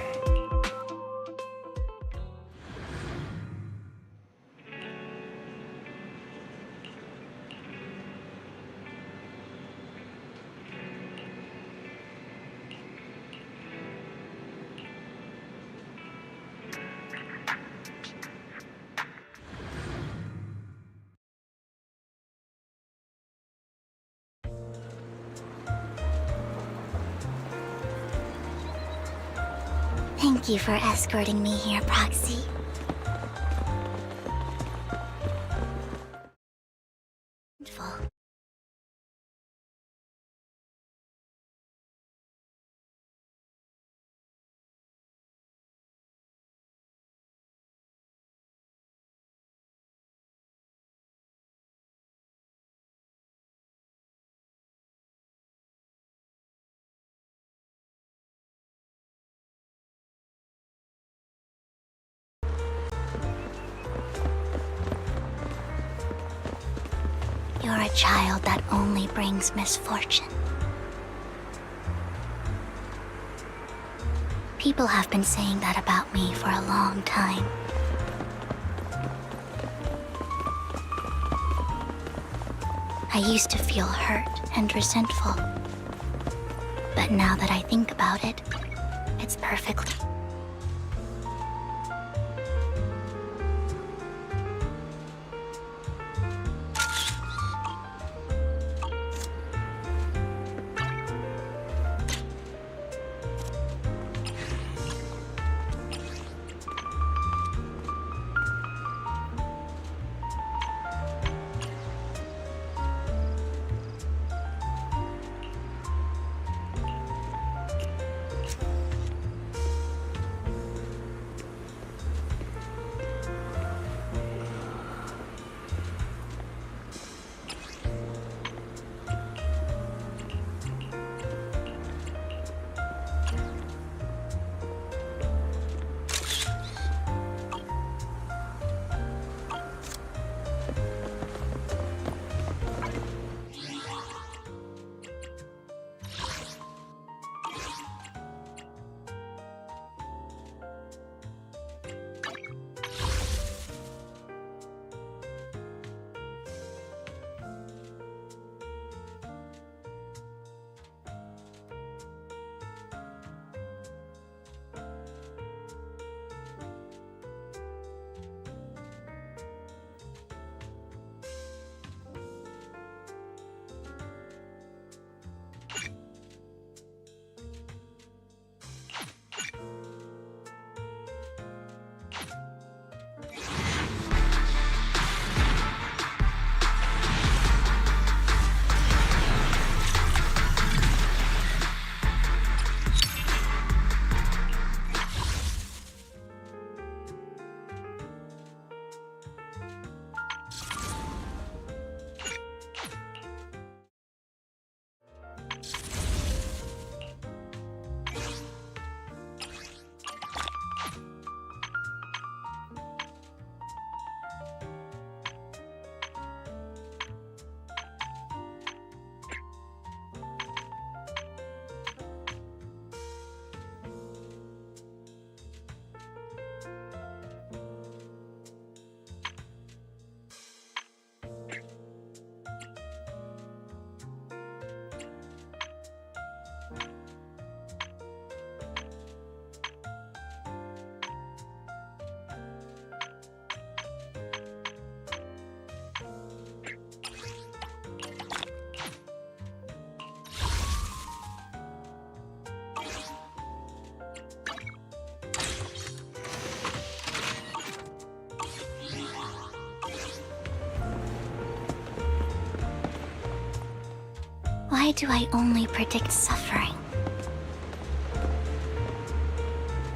Thank you for escorting me here, Proxy. You're a child that only brings misfortune. People have been saying that about me for a long time. I used to feel hurt and resentful. But now that I think about it, it's perfectly... Why do I only predict suffering?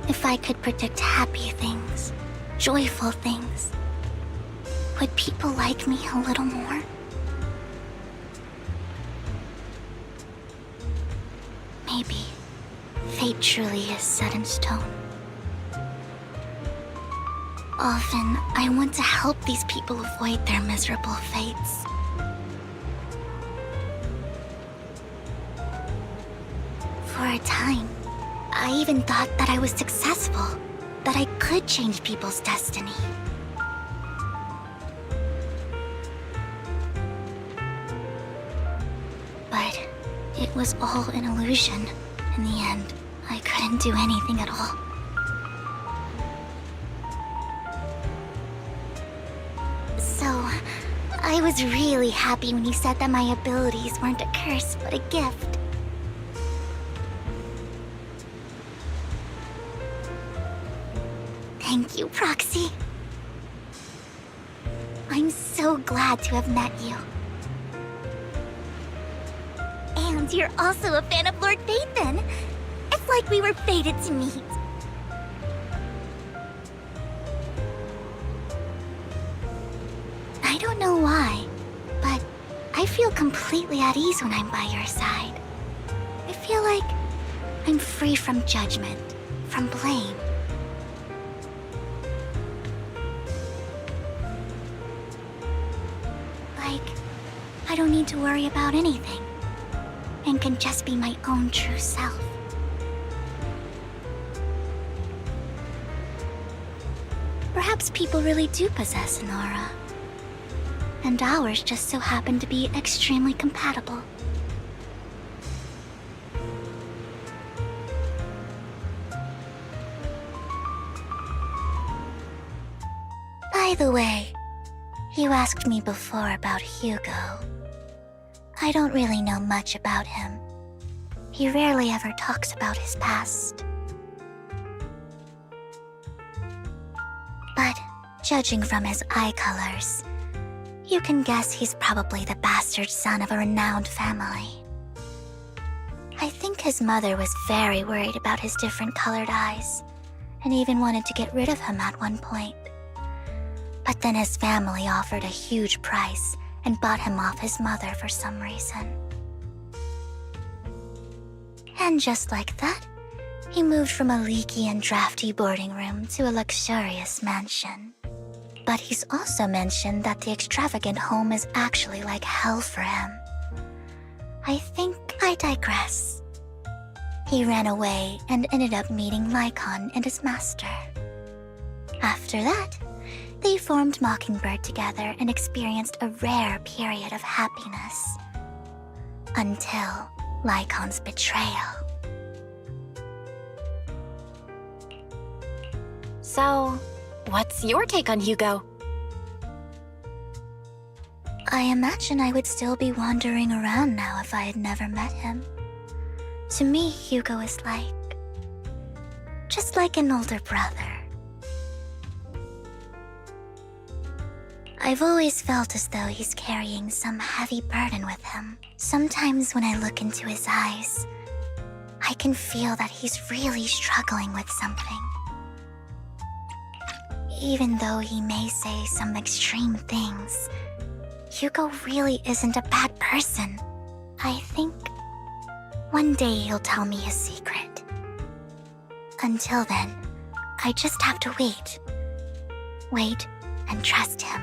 If I could predict happy things, joyful things, would people like me a little more? Maybe fate truly is set in stone. Often, I want to help these people avoid their miserable fates. For a time, I even thought that I was successful, that I could change people's destiny. But it was all an illusion. In the end, I couldn't do anything at all. So, I was really happy when you said that my abilities weren't a curse, but a gift. Thank you, Proxy. I'm so glad to have met you. And you're also a fan of Lord Phaethon. It's like we were fated to meet. I don't know why, but I feel completely at ease when I'm by your side. I feel like I'm free from judgment, from blame. Like, I don't need to worry about anything, and can just be my own true self. Perhaps people really do possess an aura, and ours just so happen to be extremely compatible. By the way, you asked me before about Hugo. I don't really know much about him. He rarely ever talks about his past. But judging from his eye colors, you can guess he's probably the bastard son of a renowned family. I think his mother was very worried about his different colored eyes, and even wanted to get rid of him at one point. But then his family offered a huge price and bought him off his mother for some reason. And just like that, he moved from a leaky and drafty boarding room to a luxurious mansion. But he's also mentioned that the extravagant home is actually like hell for him. I think I digress. He ran away and ended up meeting Lycon and his master. After that, they formed Mockingbird together and experienced a rare period of happiness. Until Lycon's betrayal. So, what's your take on Hugo? I imagine I would still be wandering around now if I had never met him. To me, Hugo is just like an older brother. I've always felt as though he's carrying some heavy burden with him. Sometimes when I look into his eyes, I can feel that he's really struggling with something. Even though he may say some extreme things, Hugo really isn't a bad person. I think one day he'll tell me his secret. Until then, I just have to wait. Wait and trust him.